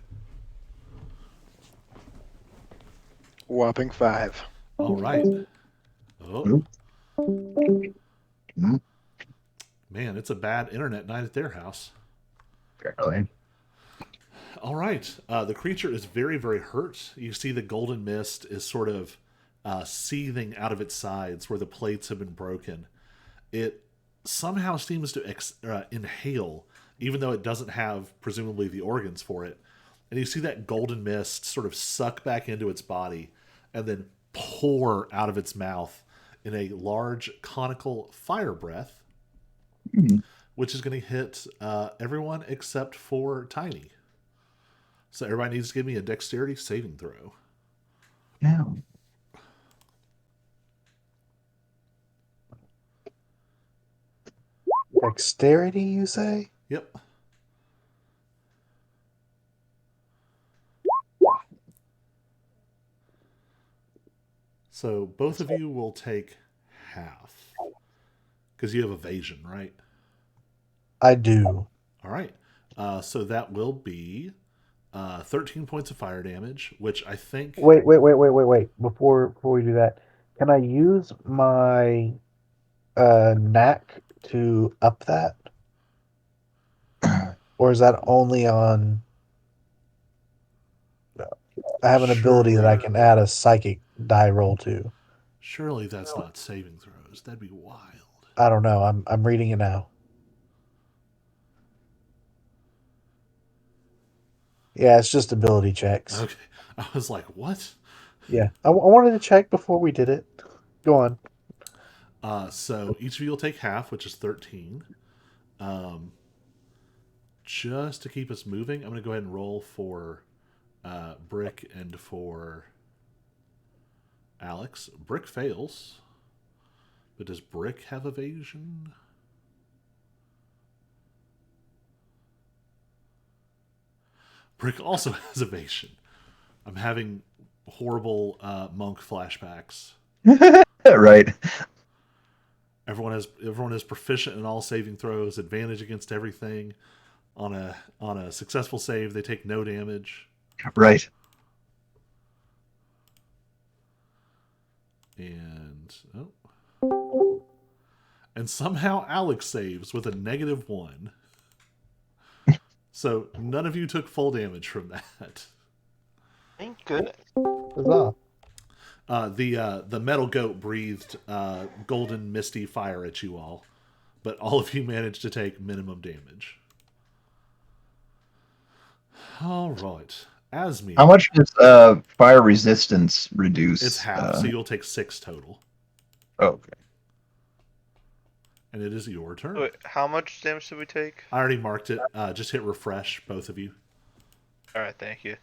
Whopping 5. All right. Oh. Mm, Man, it's a bad internet night at their house. Apparently. All right. The creature is very, very hurt. You see the golden mist is sort of seething out of its sides where the plates have been broken. It somehow seems to inhale, even though it doesn't have, presumably, the organs for it. And you see that golden mist sort of suck back into its body and then pour out of its mouth in a large conical fire breath, which is going to hit everyone except for Tiny. So everybody needs to give me a dexterity saving throw. Yeah. Dexterity, you say? Yep. So both of you will take half. Because you have evasion, right? I do. All right. So that will be 13 points of fire damage, which I think... Wait. Before we do that, can I use my knack to up that? Or is that only on... I have an ability that I can add a psychic die roll to. Surely that's not saving throws. That'd be wild. I don't know. I'm reading it now. Yeah, it's just ability checks. Okay. I was like, what? Yeah, I wanted to check before we did it. Go on. So each of you will take half, which is 13. Just to keep us moving, I'm going to go ahead and roll for Brick and for Alex. Brick fails. But does Brick have evasion? Brick also has evasion. I'm having horrible monk flashbacks. Right. Everyone is proficient in all saving throws, advantage against everything. On a successful save, they take no damage. Right. And and somehow Alex saves with a -1. So none of you took full damage from that. Thank goodness. Huzzah. The metal goat breathed golden misty fire at you all, but all of you managed to take minimum damage. All right, Asmi. How much does fire resistance reduce? It's half, so you'll take 6 total, Okay. and it is your turn. Wait, how much damage did we take? I already marked it. Just hit refresh, both of you. All right, thank you.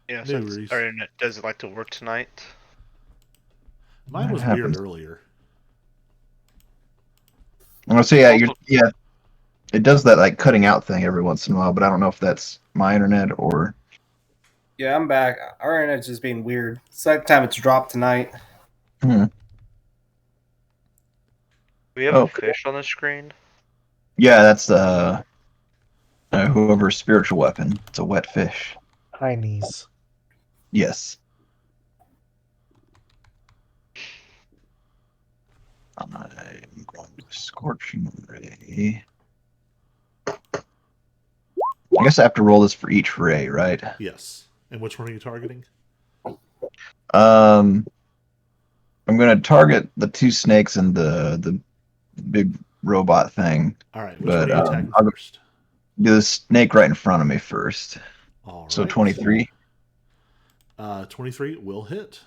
You know, No since worries. our internet doesn't like to work tonight. Mine That was happens. weird earlier. I'm gonna say Also- yeah. It does that like cutting out thing every once in a while, but I don't know if that's my internet or. Yeah, I'm back. Our internet's just being weird. Second time it's dropped tonight. We have a Okay. fish on the screen. Yeah, that's whoever's spiritual weapon. It's a wet fish. Heinies. Yes. I'm going to Scorching Ray. I guess I have to roll this for each ray, right? Yes. And which one are you targeting? I'm going to target the 2 snakes and the big robot thing. All right. Which But one are you attacking I'll first? do the snake right in front of me first. All right. So 23. 23 will hit.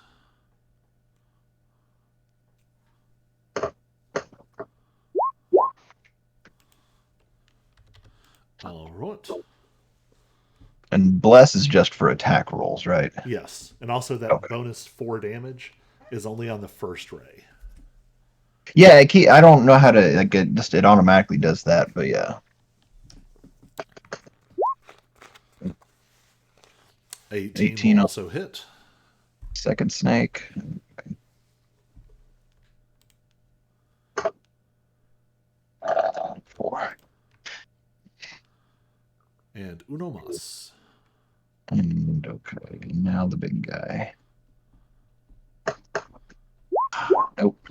All right. And bless is just for attack rolls, right? Yes, and also that Okay. bonus 4 damage is only on the first ray. Yeah, I don't know how to like it automatically does that, but yeah. 18 18 will on- also hit. Second snake. Okay. 4. And Unomas. And okay, now the big guy. Nope.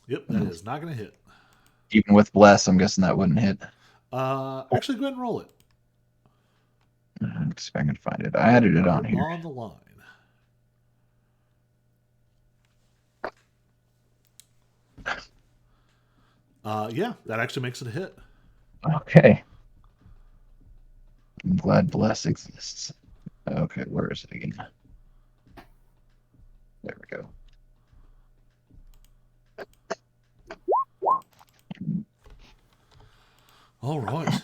Yep, that is not going to hit. Even with bless, I'm guessing that wouldn't hit. Actually, go ahead and roll it. Let's see if I can find it. I added it on You're here. on the line. Yeah, that actually makes it a hit. Okay. I'm glad bless exists. Okay, where is it again? There we go. All right.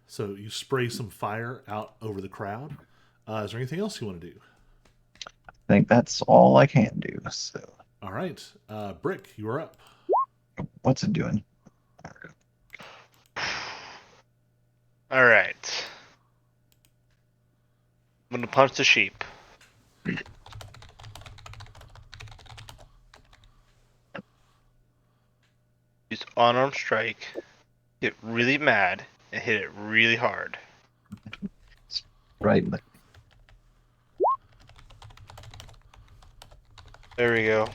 So you spray some fire out over the crowd. Is there anything else you want to do? I think that's all I can do. So, All right. Brick, you are up. what's it doing? There we go. All right. I'm gonna punch the sheep. Use unarmed strike. Get really mad and hit it really hard. Right. There we go.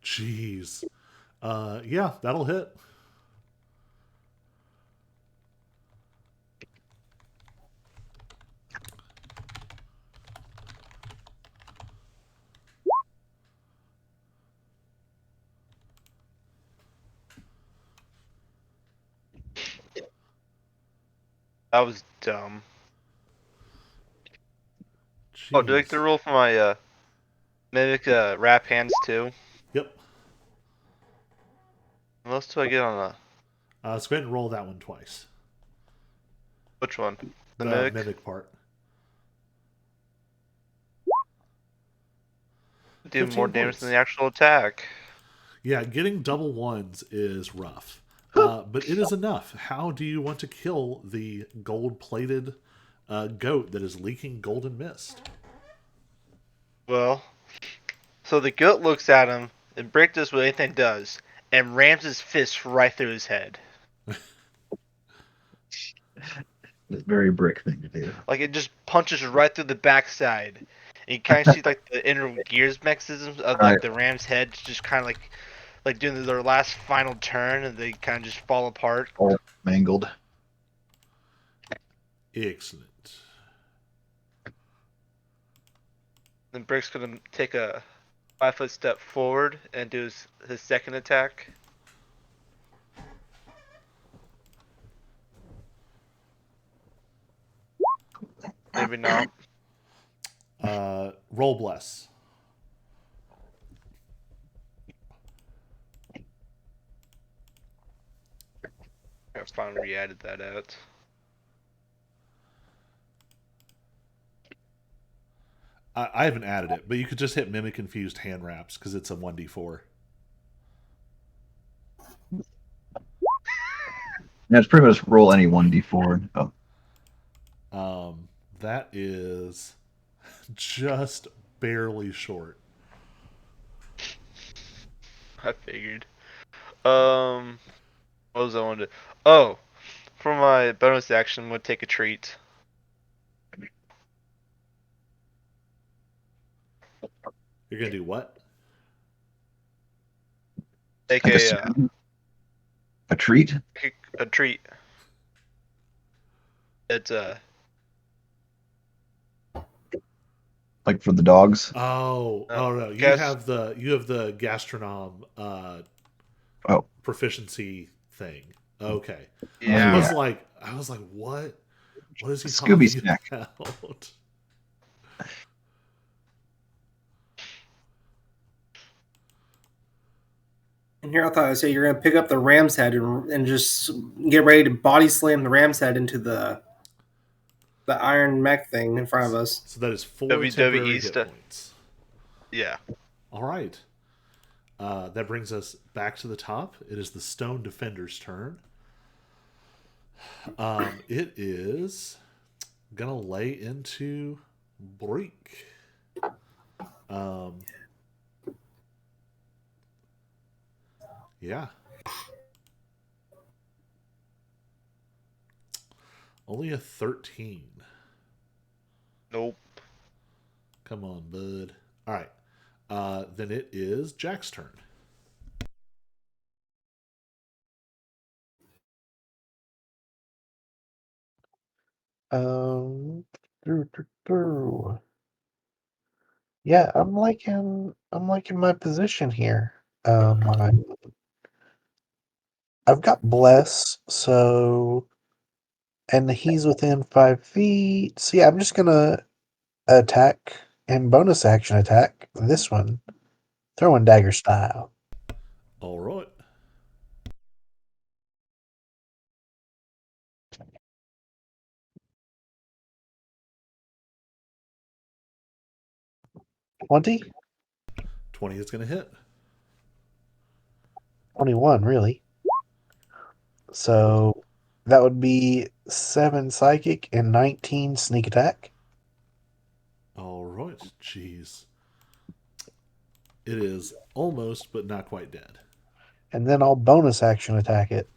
Jeez. Yeah, that'll hit. That was dumb. Oh, do I get the Jeez. roll for my mimic wrap hands too? Yep. What else do I get on Let's go ahead and roll that one twice. which one? The The mimic? mimic part. Do 15 more damage than points. the actual attack. Yeah, getting double ones is rough. But it is enough. How do you want to kill the gold plated goat that is leaking golden mist? Well, so the goat looks at him, and Brick does what anything does, and rams his fist right through his head. It's a very brick thing to do. Like it just punches right through the backside. And you kind of see like the inner gears mechanisms of like the ram's head just kind of like doing their last final turn, and they kind of just fall apart. All mangled. Excellent. Then Brick's gonna take a 5-foot step forward and do his second attack. Maybe not. Roll bless. I finally re-added that out. I haven't added it, but you could just hit mimic infused hand wraps because it's a 1d4. Yeah, it's pretty much roll any 1d4. Oh, That is just barely short. I figured. What was I wanted to? Oh, for my bonus action, I'm gonna take a treat. You're gonna do what? Take like a treat? a treat. It's Like for the dogs? Oh, No, no! You guess- have the gastronome Oh, proficiency thing. Okay. yeah. I was like, what? What is he Scooby talking snack. about? And here I thought I'd say you're gonna pick up the ram's head and just get ready to body slam the ram's head into the iron mech thing in front of us. So that is 4 WWE temporary hit stuff. points. Yeah. All right. That brings us back to the top. It is the Stone Defender's turn. It is gonna lay into Break. Yeah. Only a 13. Nope. Come on, bud. All right. Then it is Jack's turn. Um, through. Yeah, I'm liking my position here. I've got bless, so and he's within 5 feet. So yeah, I'm just gonna attack and bonus action attack this one, throwing dagger style. All right. $20? 20 is going to hit. 21, really. So that would be 7 psychic and 19 sneak attack. All right. Jeez. It is almost, but not quite dead. And then I'll bonus action attack it.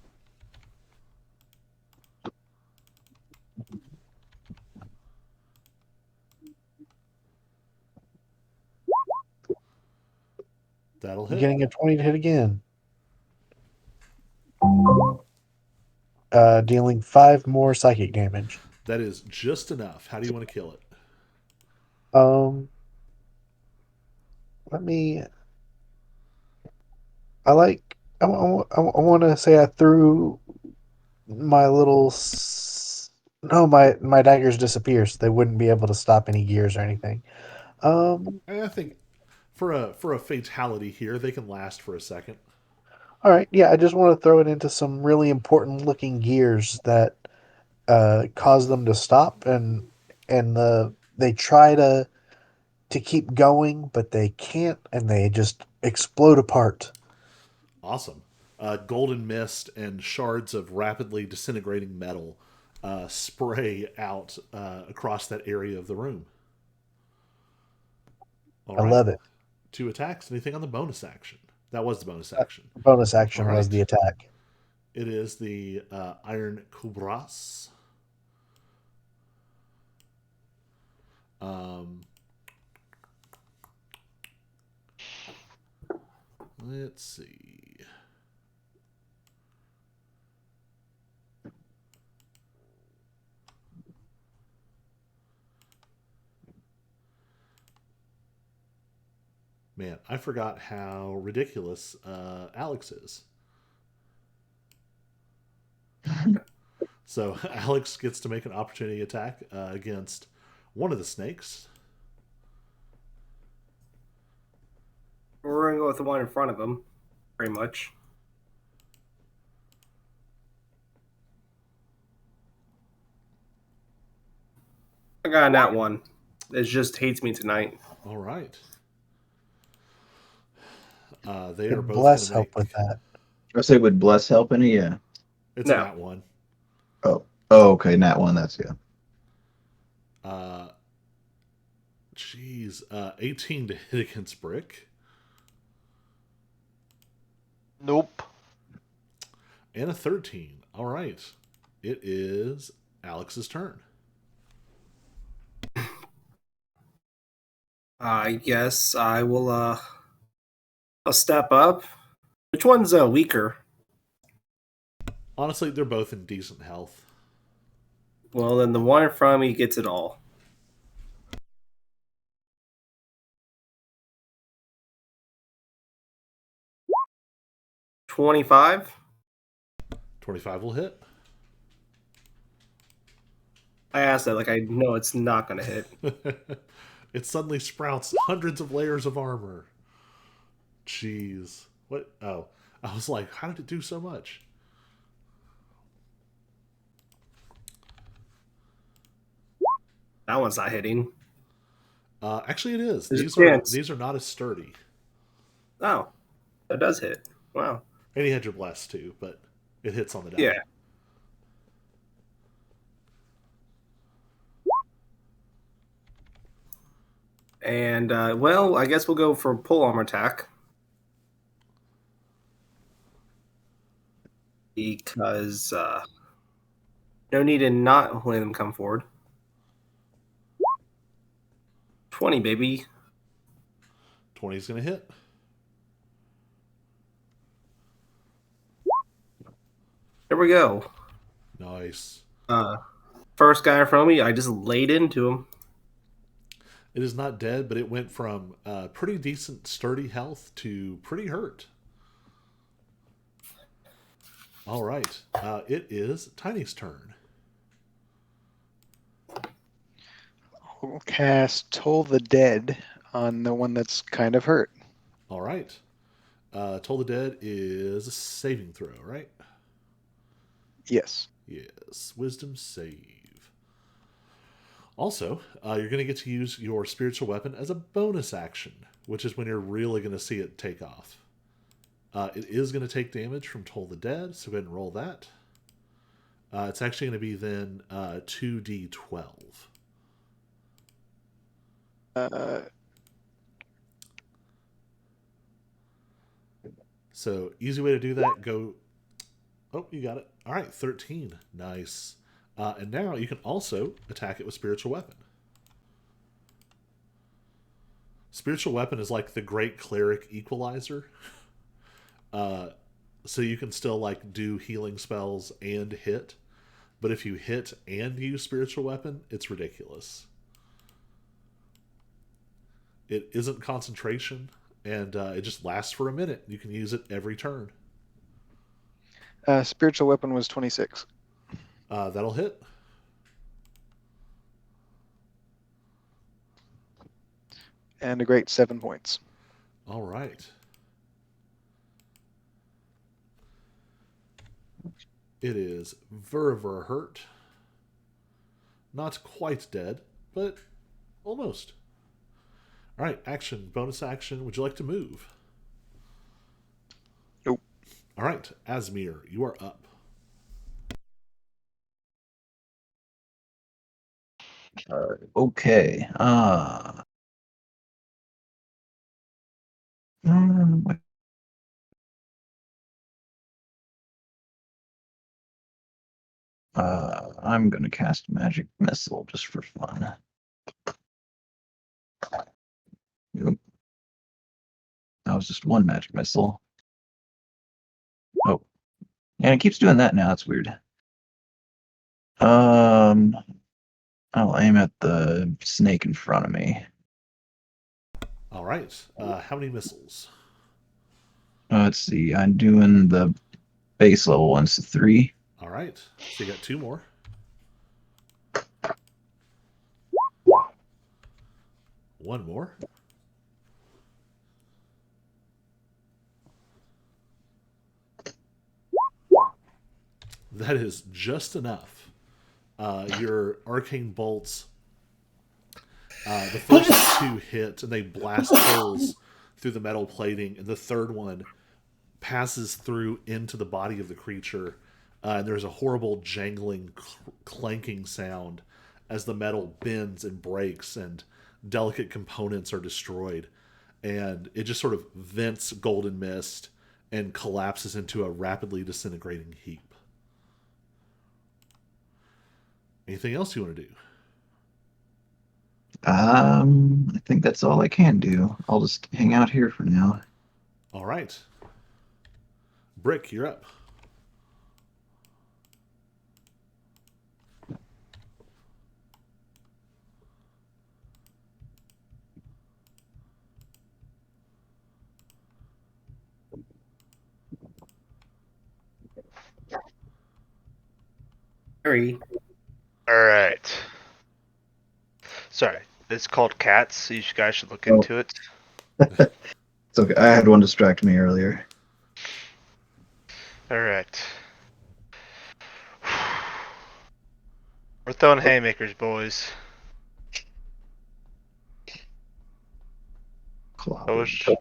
That'll hit. Getting a 20 to hit again. Dealing 5 more psychic damage. That is just enough. How do you want to kill it? Let me. I want to say I threw my little No, my daggers disappear, so they wouldn't be able to stop any gears or anything. And I think for a fatality here, they can last for a second. All right, yeah, I just want to throw it into some really important looking gears that cause them to stop, and they try to keep going, but they can't, and they just explode apart. Awesome. Golden mist and shards of rapidly disintegrating metal spray out across that area of the room. All I right. love it. 2 attacks. Anything on the bonus action? That was the bonus action. Bonus All action was right. the attack. It is the Iron Kubras. Um, let's see. Man, I forgot how ridiculous Alex is. So Alex gets to make an opportunity attack against one of the snakes. We're gonna go with the one in front of him, pretty much. I got that one. It just hates me tonight. All right. They are Could both going bless to help make. with that. I say, would bless help any? Yeah. It's No. that one. Oh. Oh, okay. Nat one. That's yeah. Jeez. 18 to hit against Brick. Nope. And a 13. All right. It is Alex's turn. I guess I will. I'll step up. Which one's weaker? Honestly, they're both in decent health. Well, then the one in front of me gets it all. 25. 25 will hit. I asked that like I know it's not gonna hit. It suddenly sprouts hundreds of layers of armor. Jeez. What? Oh. I was like, how did it do so much? That one's not hitting. Actually, it is. There's a These are chance. these are not as sturdy. Oh, that does hit. Wow. And he had your bless too, but it hits on the die. Yeah. And well, I guess we'll go for pull armor attack because no need in not letting them come forward. 20, baby. 20 is going to hit. There we go. Nice. First guy in front of me, I just laid into him. It is not dead, but it went from pretty decent, sturdy health to pretty hurt. All right. It is Tiny's turn. We'll cast Toll the Dead on the one that's kind of hurt. All right. Toll the Dead is a saving throw, right? Yes. Yes. Wisdom save. Also, you're going to get to use your spiritual weapon as a bonus action, which is when you're really going to see it take off. It is going to take damage from Toll the Dead, so go ahead and roll that. It's actually going to be then 2d12. So, easy way to do that, go... Oh, you got it. All right, 13. Nice. And now you can also attack it with spiritual weapon. Spiritual weapon is like the great cleric equalizer. So you can still like do healing spells and hit, but if you hit and use spiritual weapon, it's ridiculous. It isn't concentration, and it just lasts for a minute. You can use it every turn. Spiritual weapon was 26. That'll hit. and a great 7 points. All right. It is very hurt. Not quite dead, but almost. All right, action, bonus action. Would you like to move? Nope. All right, Asmir, you are up. Okay. Mm, I'm gonna cast Magic Missile just for fun. Yep. That was just one Magic Missile. Oh, and it keeps doing that now. It's weird. I'll aim at the snake in front of me. All right. How many missiles? Let's see. I'm doing the base level ones to 3. All right. So you got 2 more. One more. That is just enough. Your arcane bolts, the first 2 hit, and they blast holes through the metal plating, and the third one passes through into the body of the creature. And there's a horrible jangling, clanking sound as the metal bends and breaks, and delicate components are destroyed. And it just sort of vents golden mist and collapses into a rapidly disintegrating heap. Anything else you want to do? I think that's all I can do. I'll just hang out here for now. All right. Brick, you're up. Three. All right. Sorry, it's called cats. So you guys should look into it. It's okay. I had one distract me earlier. All right. We're throwing haymakers, boys. I wish I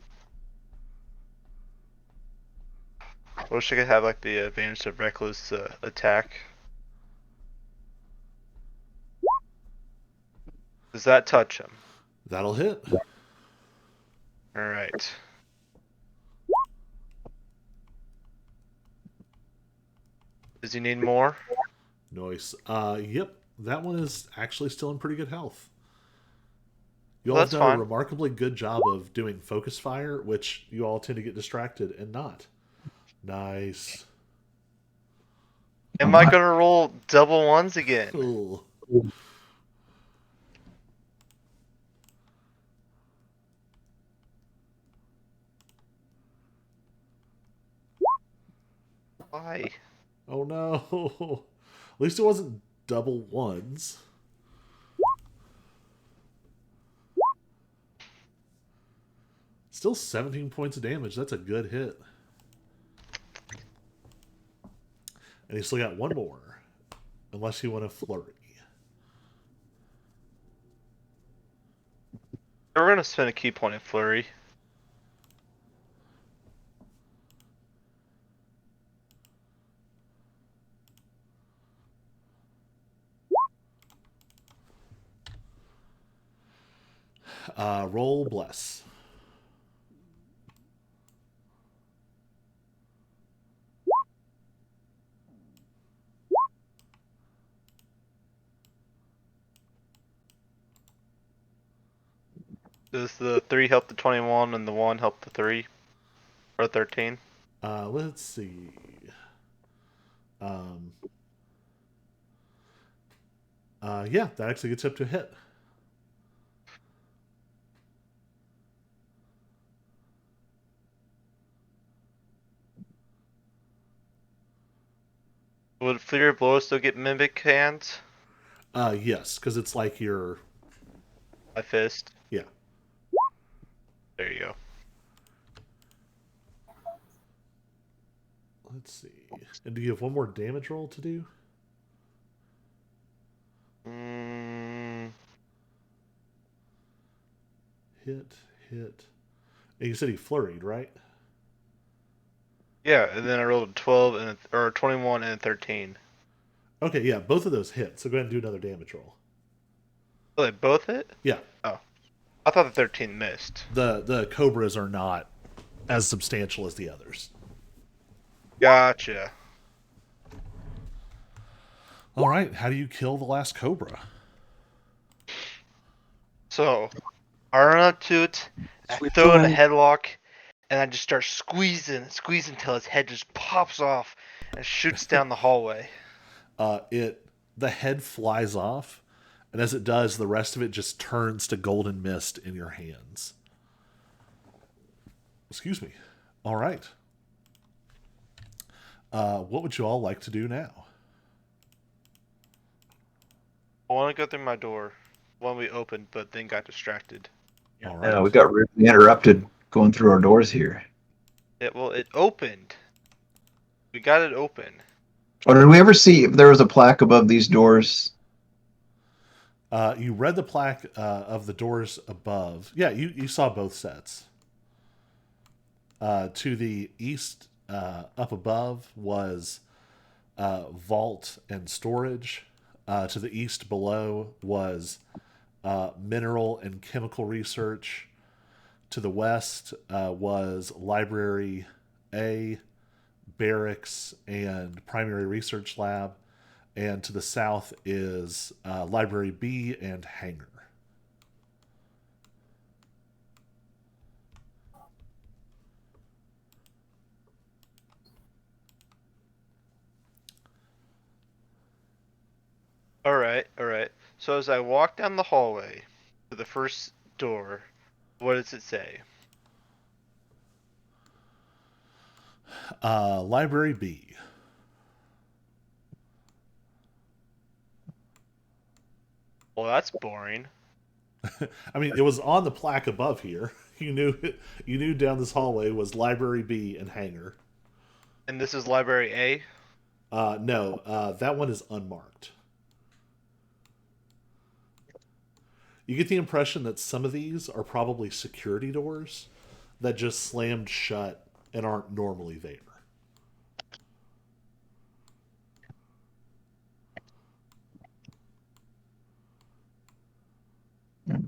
could have like the advantage of reckless attack. Does that touch him? That'll hit. All right. Does he need more? Nice. Yep. That one is actually still in pretty good health. You all Well, have that's done fine. a remarkably good job of doing focus fire, which you all tend to get distracted and not. Nice. Am I gonna roll double ones again? Cool. Why? Oh no. At least it wasn't double ones. Still 17 points of damage. That's a good hit. And you still got one more. Unless you want to flurry. We're gonna spend a key point in flurry. Roll bless. Does the 3 help the 21 and the 1 help the 3? Or 13? Let's see. Um, yeah, that actually gets up to a hit. Would Flurry of Blows still get Mimic hands? Yes, because it's like your... My fist? Yeah. Let's see. And do you have one more damage roll to do? Hit. And you said he flurried, right? Yeah, and then I rolled a 12 and or 21 and a 13. Okay, yeah, both of those hit. So go ahead and do another damage roll. Oh, they both hit? Yeah. Oh. I thought the 13 missed. The cobras are not as substantial as the others. Gotcha. All right, how do you kill the last cobra? So, I run up to it, I Sweep throw in a line. headlock, and I just start squeezing until his head just pops off and shoots down the hallway. The head flies off, and as it does, the rest of it just turns to golden mist in your hands. Excuse me. All right. What would you all like to do now? I want to go through my door. One we opened, but then got distracted. All right. Yeah, we got rudely interrupted going through our doors here. It opened. We got it open. Oh, did we ever see if there was a plaque above these doors? You read the plaque of the doors above. Yeah, you saw both sets. To the east, up above, was vault and storage. To the east below was mineral and chemical research. To the west was library A, barracks, and primary research lab. And to the south is library B and hangar. Alright. So as I walk down the hallway to the first door, what does it say? Library B. Well, that's boring. I mean, it was on the plaque above here. You knew down this hallway was library B and hangar. And this is library A? No, that one is unmarked. You get the impression that some of these are probably security doors that just slammed shut and aren't normally there.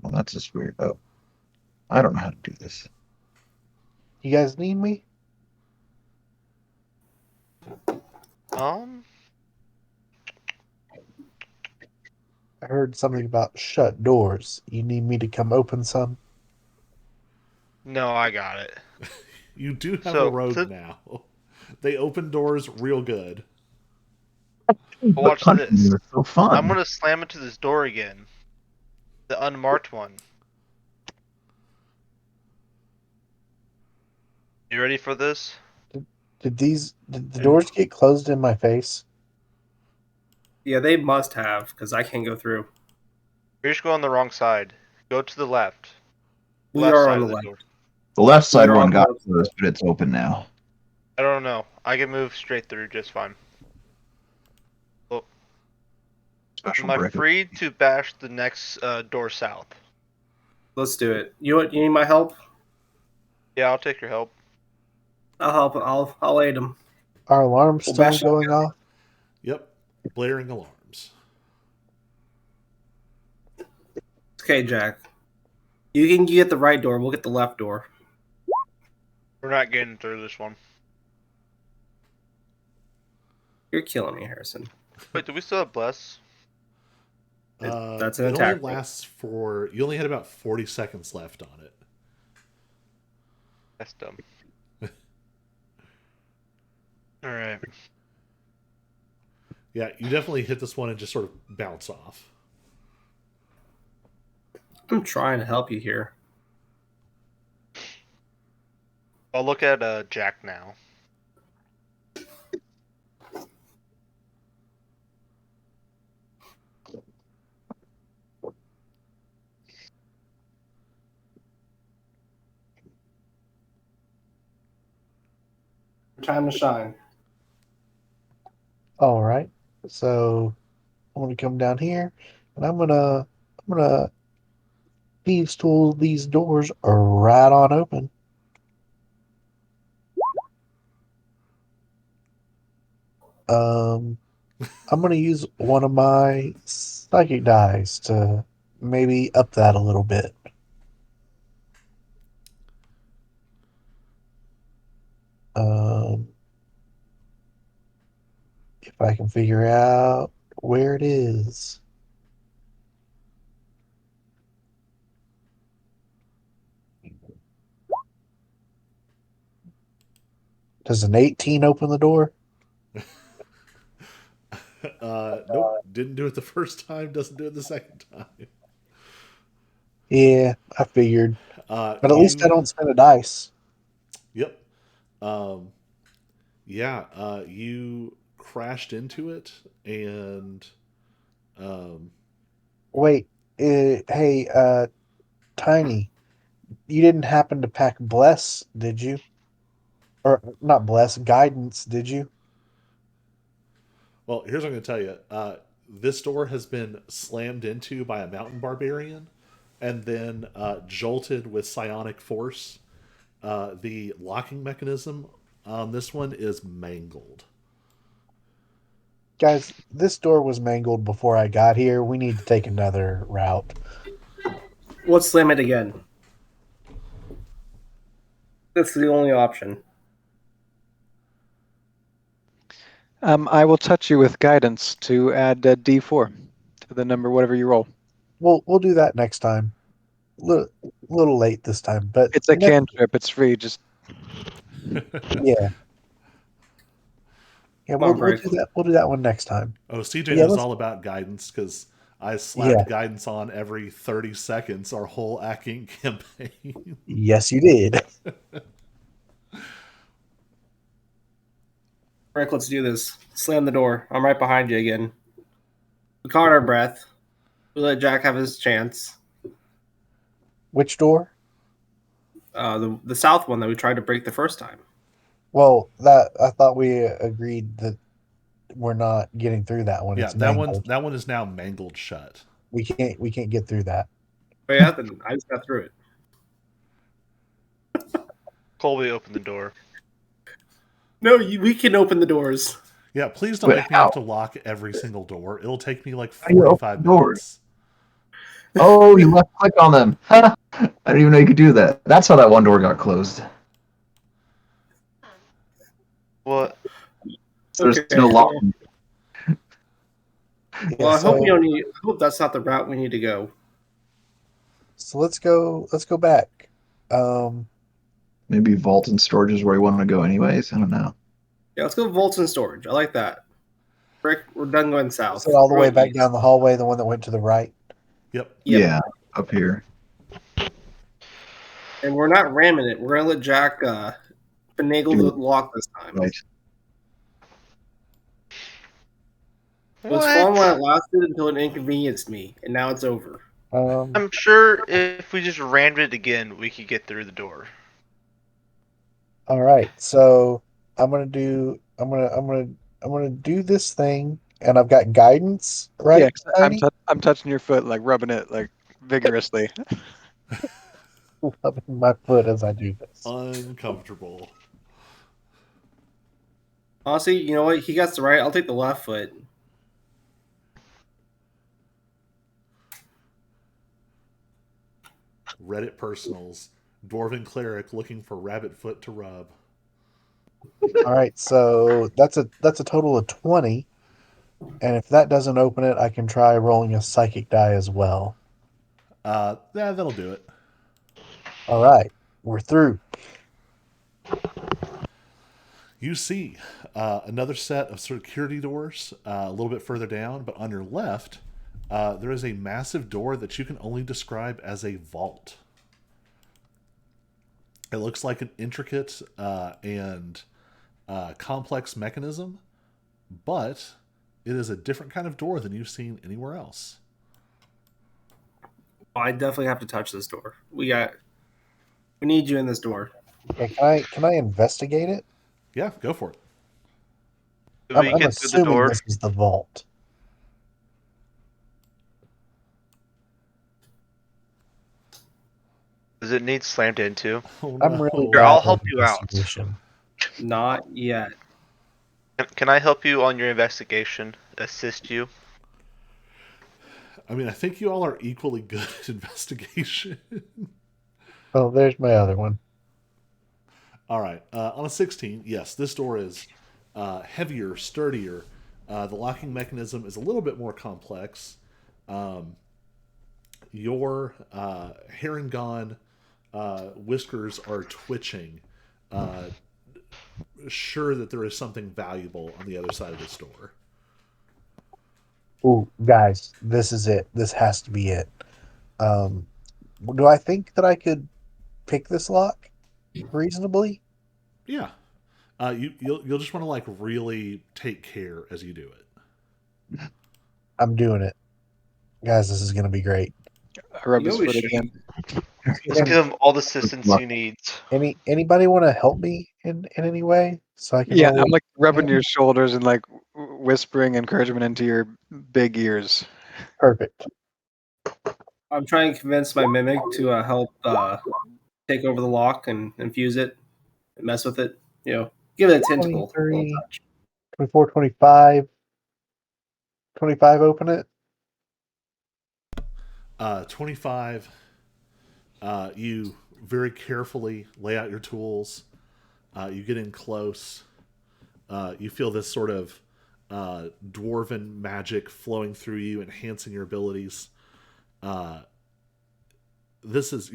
Well, that's just weird. Oh, I don't know how to do this. You guys need me? I heard something about shut doors. You need me to come open some? No, I got it. You do have So, a rogue now. They open doors real good. Watch Punching this. you is so fun. I'm gonna slam into this door again. The unmarked one. You ready for this? Did the doors get closed in my face? Yeah, they must have, because I can't go through. You're just going the wrong side. Go to the left. We Left are side on the of the left. door. The left side You're one on got the left side. closed, but it's open now. I don't know. I can move straight through just fine. Special Am I brick. free to bash the next door south? Let's do it. You need my help? Yeah, I'll take your help. I'll help. I'll aid him. Are alarms Well, still bash it going off? Yep, blaring alarms. Okay, Jack. You can get the right door. We'll get the left door. We're not getting through this one. You're killing me, Harrison. Wait, do we still have bless? That's an It attack only roll. lasts for. You only had about 40 seconds left on it. That's dumb. Alright. Yeah, you definitely hit this one and just sort of bounce off. I'm trying to help you here. I'll look at Jack now. Time to shine. All right. So I'm gonna come down here, and I'm gonna thieves tool these doors right on open. Um, I'm gonna use one of my psychic dice to maybe up that a little bit. Um, if I can figure out where it is. Does an 18 open the door? Nope, didn't do it the first time, doesn't do it the second time. Yeah, I figured. But at least I You, don't spend a dice. yep. Um, yeah, you crashed into it, and um, Wait, hey, Tiny, you didn't happen to pack Bless, did you? Or not Bless, Guidance, did you? well, here's what I'm going to tell you. This door has been slammed into by a mountain barbarian, and then jolted with psionic force. The locking mechanism on this one is mangled. Guys, this door was mangled before I got here. We need to take another route. Let's slam it again. That's the only option. I will touch you with guidance to add a D4 to the number, whatever you roll. We'll do that next time. Little late this time, but It's a cantrip. It's free. Just yeah, yeah. Come We'll on, we'll Brick. do that. We'll do that one next time. Oh, CJ But yeah, knows let's. all about guidance because I Yeah, slapped guidance on every 30 seconds our whole Acking campaign. yes, you did. Brick, let's do this. Slam the door. I'm right behind you again. We caught our breath. We let Jack have his chance. Which door? The south one that we tried to break the first time. Well, that I thought we agreed that we're not getting through that one. Yeah, It's mangled. that one is now mangled shut. We can't get through that. But yeah, then I just got through it. Colby opened the door. No, we can open the doors. Yeah, please don't Wait, make me have to lock every single door. It'll take me like How do you open 45 doors? minutes. Oh, you left click on them. I didn't even know you could do that. That's how that one door got closed. What? So there's Okay. no locking. Well, I so, hope you don't need. I hope that's not the route we need to go. so let's go. Let's go back. Maybe vault and storage is where we want to go anyways. I don't know. Yeah, let's go vaults and storage. I like that. Brick, we're done going south. So all the We're way going back east. down the hallway, the one that went to the right. Yep. Yep. Yeah, up here. And we're not ramming it. We're gonna let Jack finagle the lock this time. Right. It was fun when What? it lasted until it inconvenienced me, and now it's over. I'm sure if we just rammed it again, we could get through the door. All right. So I'm gonna do this thing, and I've got guidance, right? yeah. 'Cause Tiny? I'm touching your foot, like rubbing it, like vigorously. Rubbing my foot as I do this. Uncomfortable. Honestly, you know what? He got the right. I'll take the left foot. Reddit personals. Dwarven cleric looking for rabbit foot to rub. All right. So that's a total of 20, and if that doesn't open it, I can try rolling a psychic die as well. Yeah, that'll do it. All right. We're through. You see another set of security doors a little bit further down, but on your left, there is a massive door that you can only describe as a vault. It looks like an intricate and complex mechanism, but it is a different kind of door than you've seen anywhere else. I definitely have to touch this door. We need you in this door. Okay, can I investigate it? Yeah, go for it. We I'm get through the assuming door. this is the vault. Does it need slammed into? Oh I'm no. really Here, bad I'll help at you out. investigation. Not yet. Can I help you on your investigation? Assist you? I mean, I think you all are equally good at investigation. Oh, there's my other one. All right. On a 16, yes, this door is heavier, sturdier. The locking mechanism is a little bit more complex. Your Herringon whiskers are twitching, sure that there is something valuable on the other side of this door. Ooh, guys, this is it. This has to be it. Do I think that I could pick this lock reasonably? Yeah. You'll just want to like really take care as you do it. I'm doing it. Guys, this is going to be great. I rub You his always foot should. again. Let's give him all the assistance he needs. Anybody want to help me in any way so I can Yeah, roll? I'm like rubbing your shoulders and like whispering encouragement into your big ears. Perfect. I'm trying to convince my mimic to help take over the lock and infuse it, and mess with it. You know, give it a tentacle. 23, 24, 25. 25, open it. 25. You very carefully lay out your tools. You get in close. You feel this sort of dwarven magic flowing through you, enhancing your abilities. You're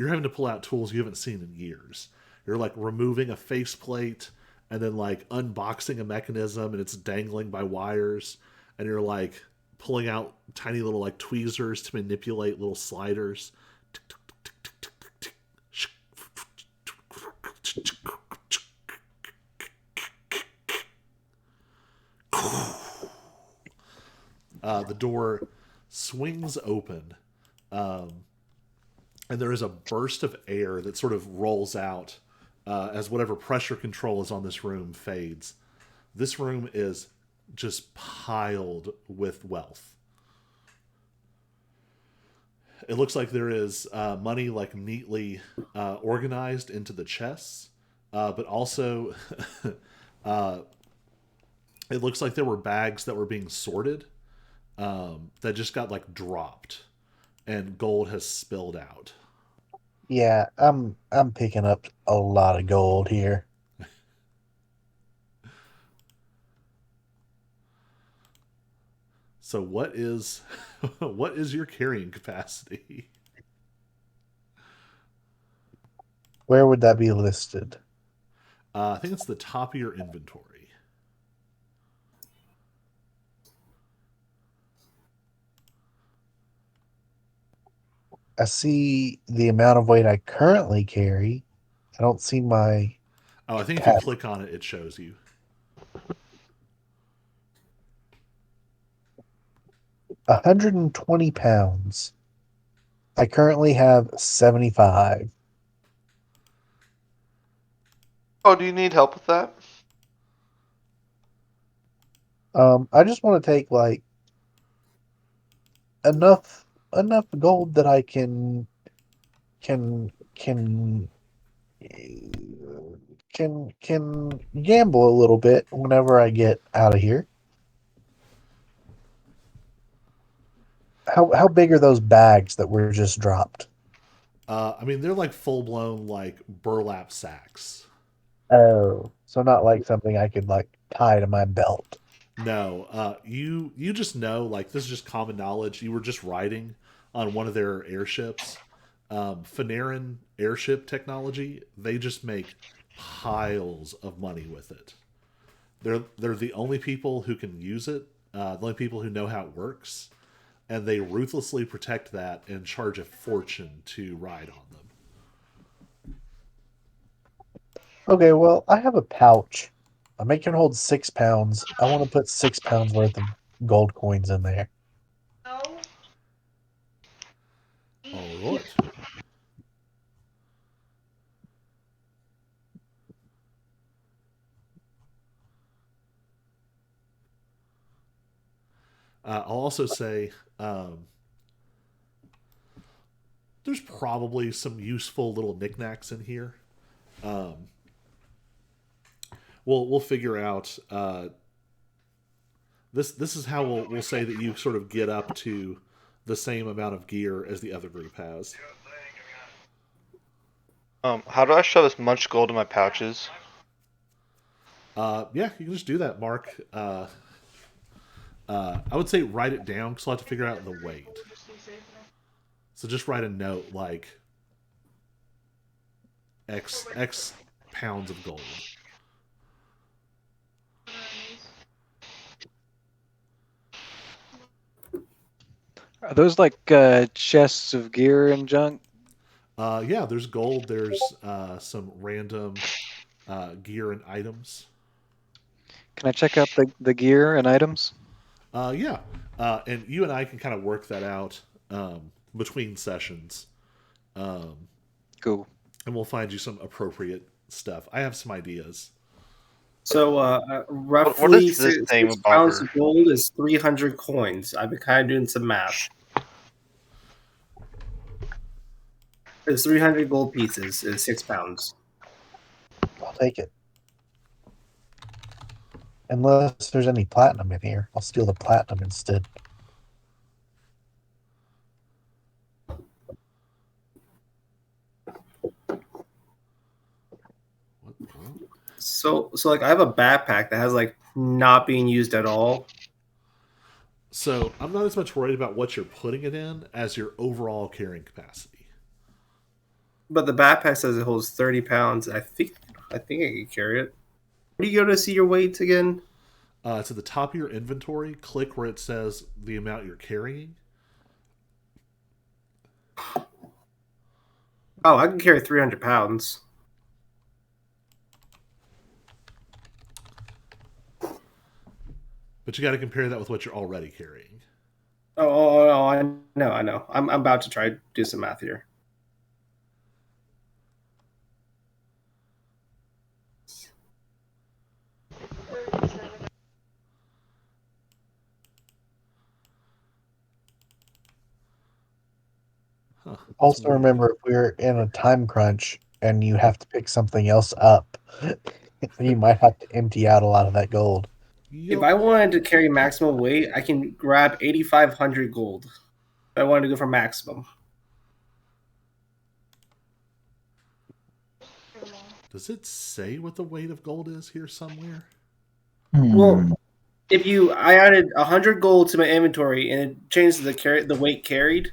having to pull out tools you haven't seen in years. You're like removing a faceplate and then like unboxing a mechanism and it's dangling by wires, and you're like pulling out tiny little like tweezers to manipulate little sliders. The door swings open, and there is a burst of air that sort of rolls out as whatever pressure control is on this room fades. This room is just piled with wealth. It looks like there is money like neatly organized into the chests, but also it looks like there were bags that were being sorted that just got like dropped, and gold has spilled out. Yeah, I'm picking up a lot of gold here. So what is what is your carrying capacity? Where would that be listed? I think it's the top of your inventory. I see the amount of weight I currently carry. I don't see my Oh, I think if you capacity. click on it, it shows you. 120 pounds. I currently have 75. Oh, do you need help with that? I just want to take like enough gold that I can can gamble a little bit whenever I get out of here. How big are those bags that were just dropped? I mean, they're like full blown like burlap sacks. Oh, so not like something I could like tie to my belt. No, you just know, like, this is just common knowledge. You were just riding on one of their airships, Fanarin airship technology. They just make piles of money with it. They're the only people who can use it, the only people who know how it works, and they ruthlessly protect that and charge a fortune to ride on them. Okay, well, I have a pouch. I can hold 6 pounds. I want to put 6 pounds worth of gold coins in there. All right. I'll also say there's probably some useful little knickknacks in here. We'll figure out. This is how we'll say that you sort of get up to the same amount of gear as the other group has. How do I shove this much gold in my pouches? Yeah, you can just do that, Mark. I would say write it down because I'll have to figure out the weight. So just write a note like X pounds of gold. Are those like chests of gear and junk? Yeah, there's gold. There's some random gear and items. Can I check out the gear and items? Yeah, and you and I can kind of work that out between sessions. Cool. And we'll find you some appropriate stuff. I have some ideas. So roughly what is this 6 thing about pounds her? of gold is 300 coins. I've been kind of doing some math. It's 300 gold pieces is 6 pounds. I'll take it. Unless there's any platinum in here, I'll steal the platinum instead. So like I have a backpack that has like not being used at all. So I'm not as much worried about what you're putting it in as your overall carrying capacity. But the backpack says it holds 30 pounds. I think I can carry it. Where do you go to see your weights again? To the top of your inventory, click where it says the amount you're carrying. Oh, I can carry 300 pounds. But you got to compare that with what you're already carrying. Oh, I know. I'm about to try to do some math here. Huh, Also, weird. remember if we're in a time crunch and you have to pick something else up, you might have to empty out a lot of that gold. If I wanted to carry maximum weight, I can grab 8,500 gold. If I wanted to go for maximum. Does it say what the weight of gold is here somewhere? Well, I added 100 gold to my inventory and it changed the weight carried.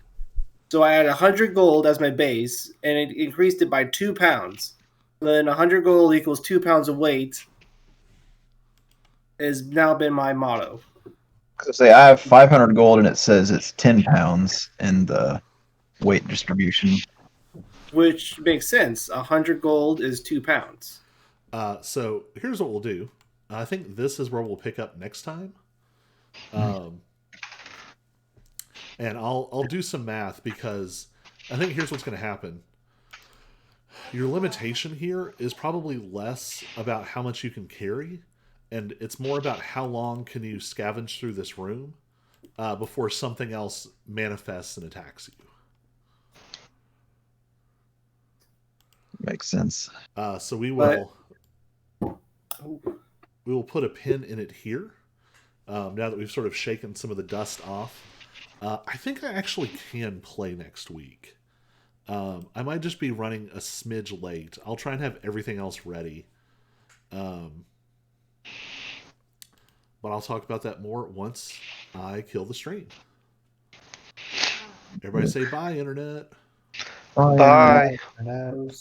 So I had 100 gold as my base, and it increased it by 2 pounds. Then 100 gold equals 2 pounds of weight has now been my motto. Say I have 500 gold and it says it's 10 pounds in the weight distribution. Which makes sense. 100 gold is 2 pounds. So here's what we'll do. I think this is where we'll pick up next time. And I'll do some math because I think here's what's going to happen. Your limitation here is probably less about how much you can carry, and it's more about how long can you scavenge through this room before something else manifests and attacks you. Makes sense. So we will put a pin in it here. Now that we've sort of shaken some of the dust off, I think I actually can play next week. I might just be running a smidge late. I'll try and have everything else ready. But I'll talk about that more once I kill the stream. Everybody say bye, Internet. Bye. Internet.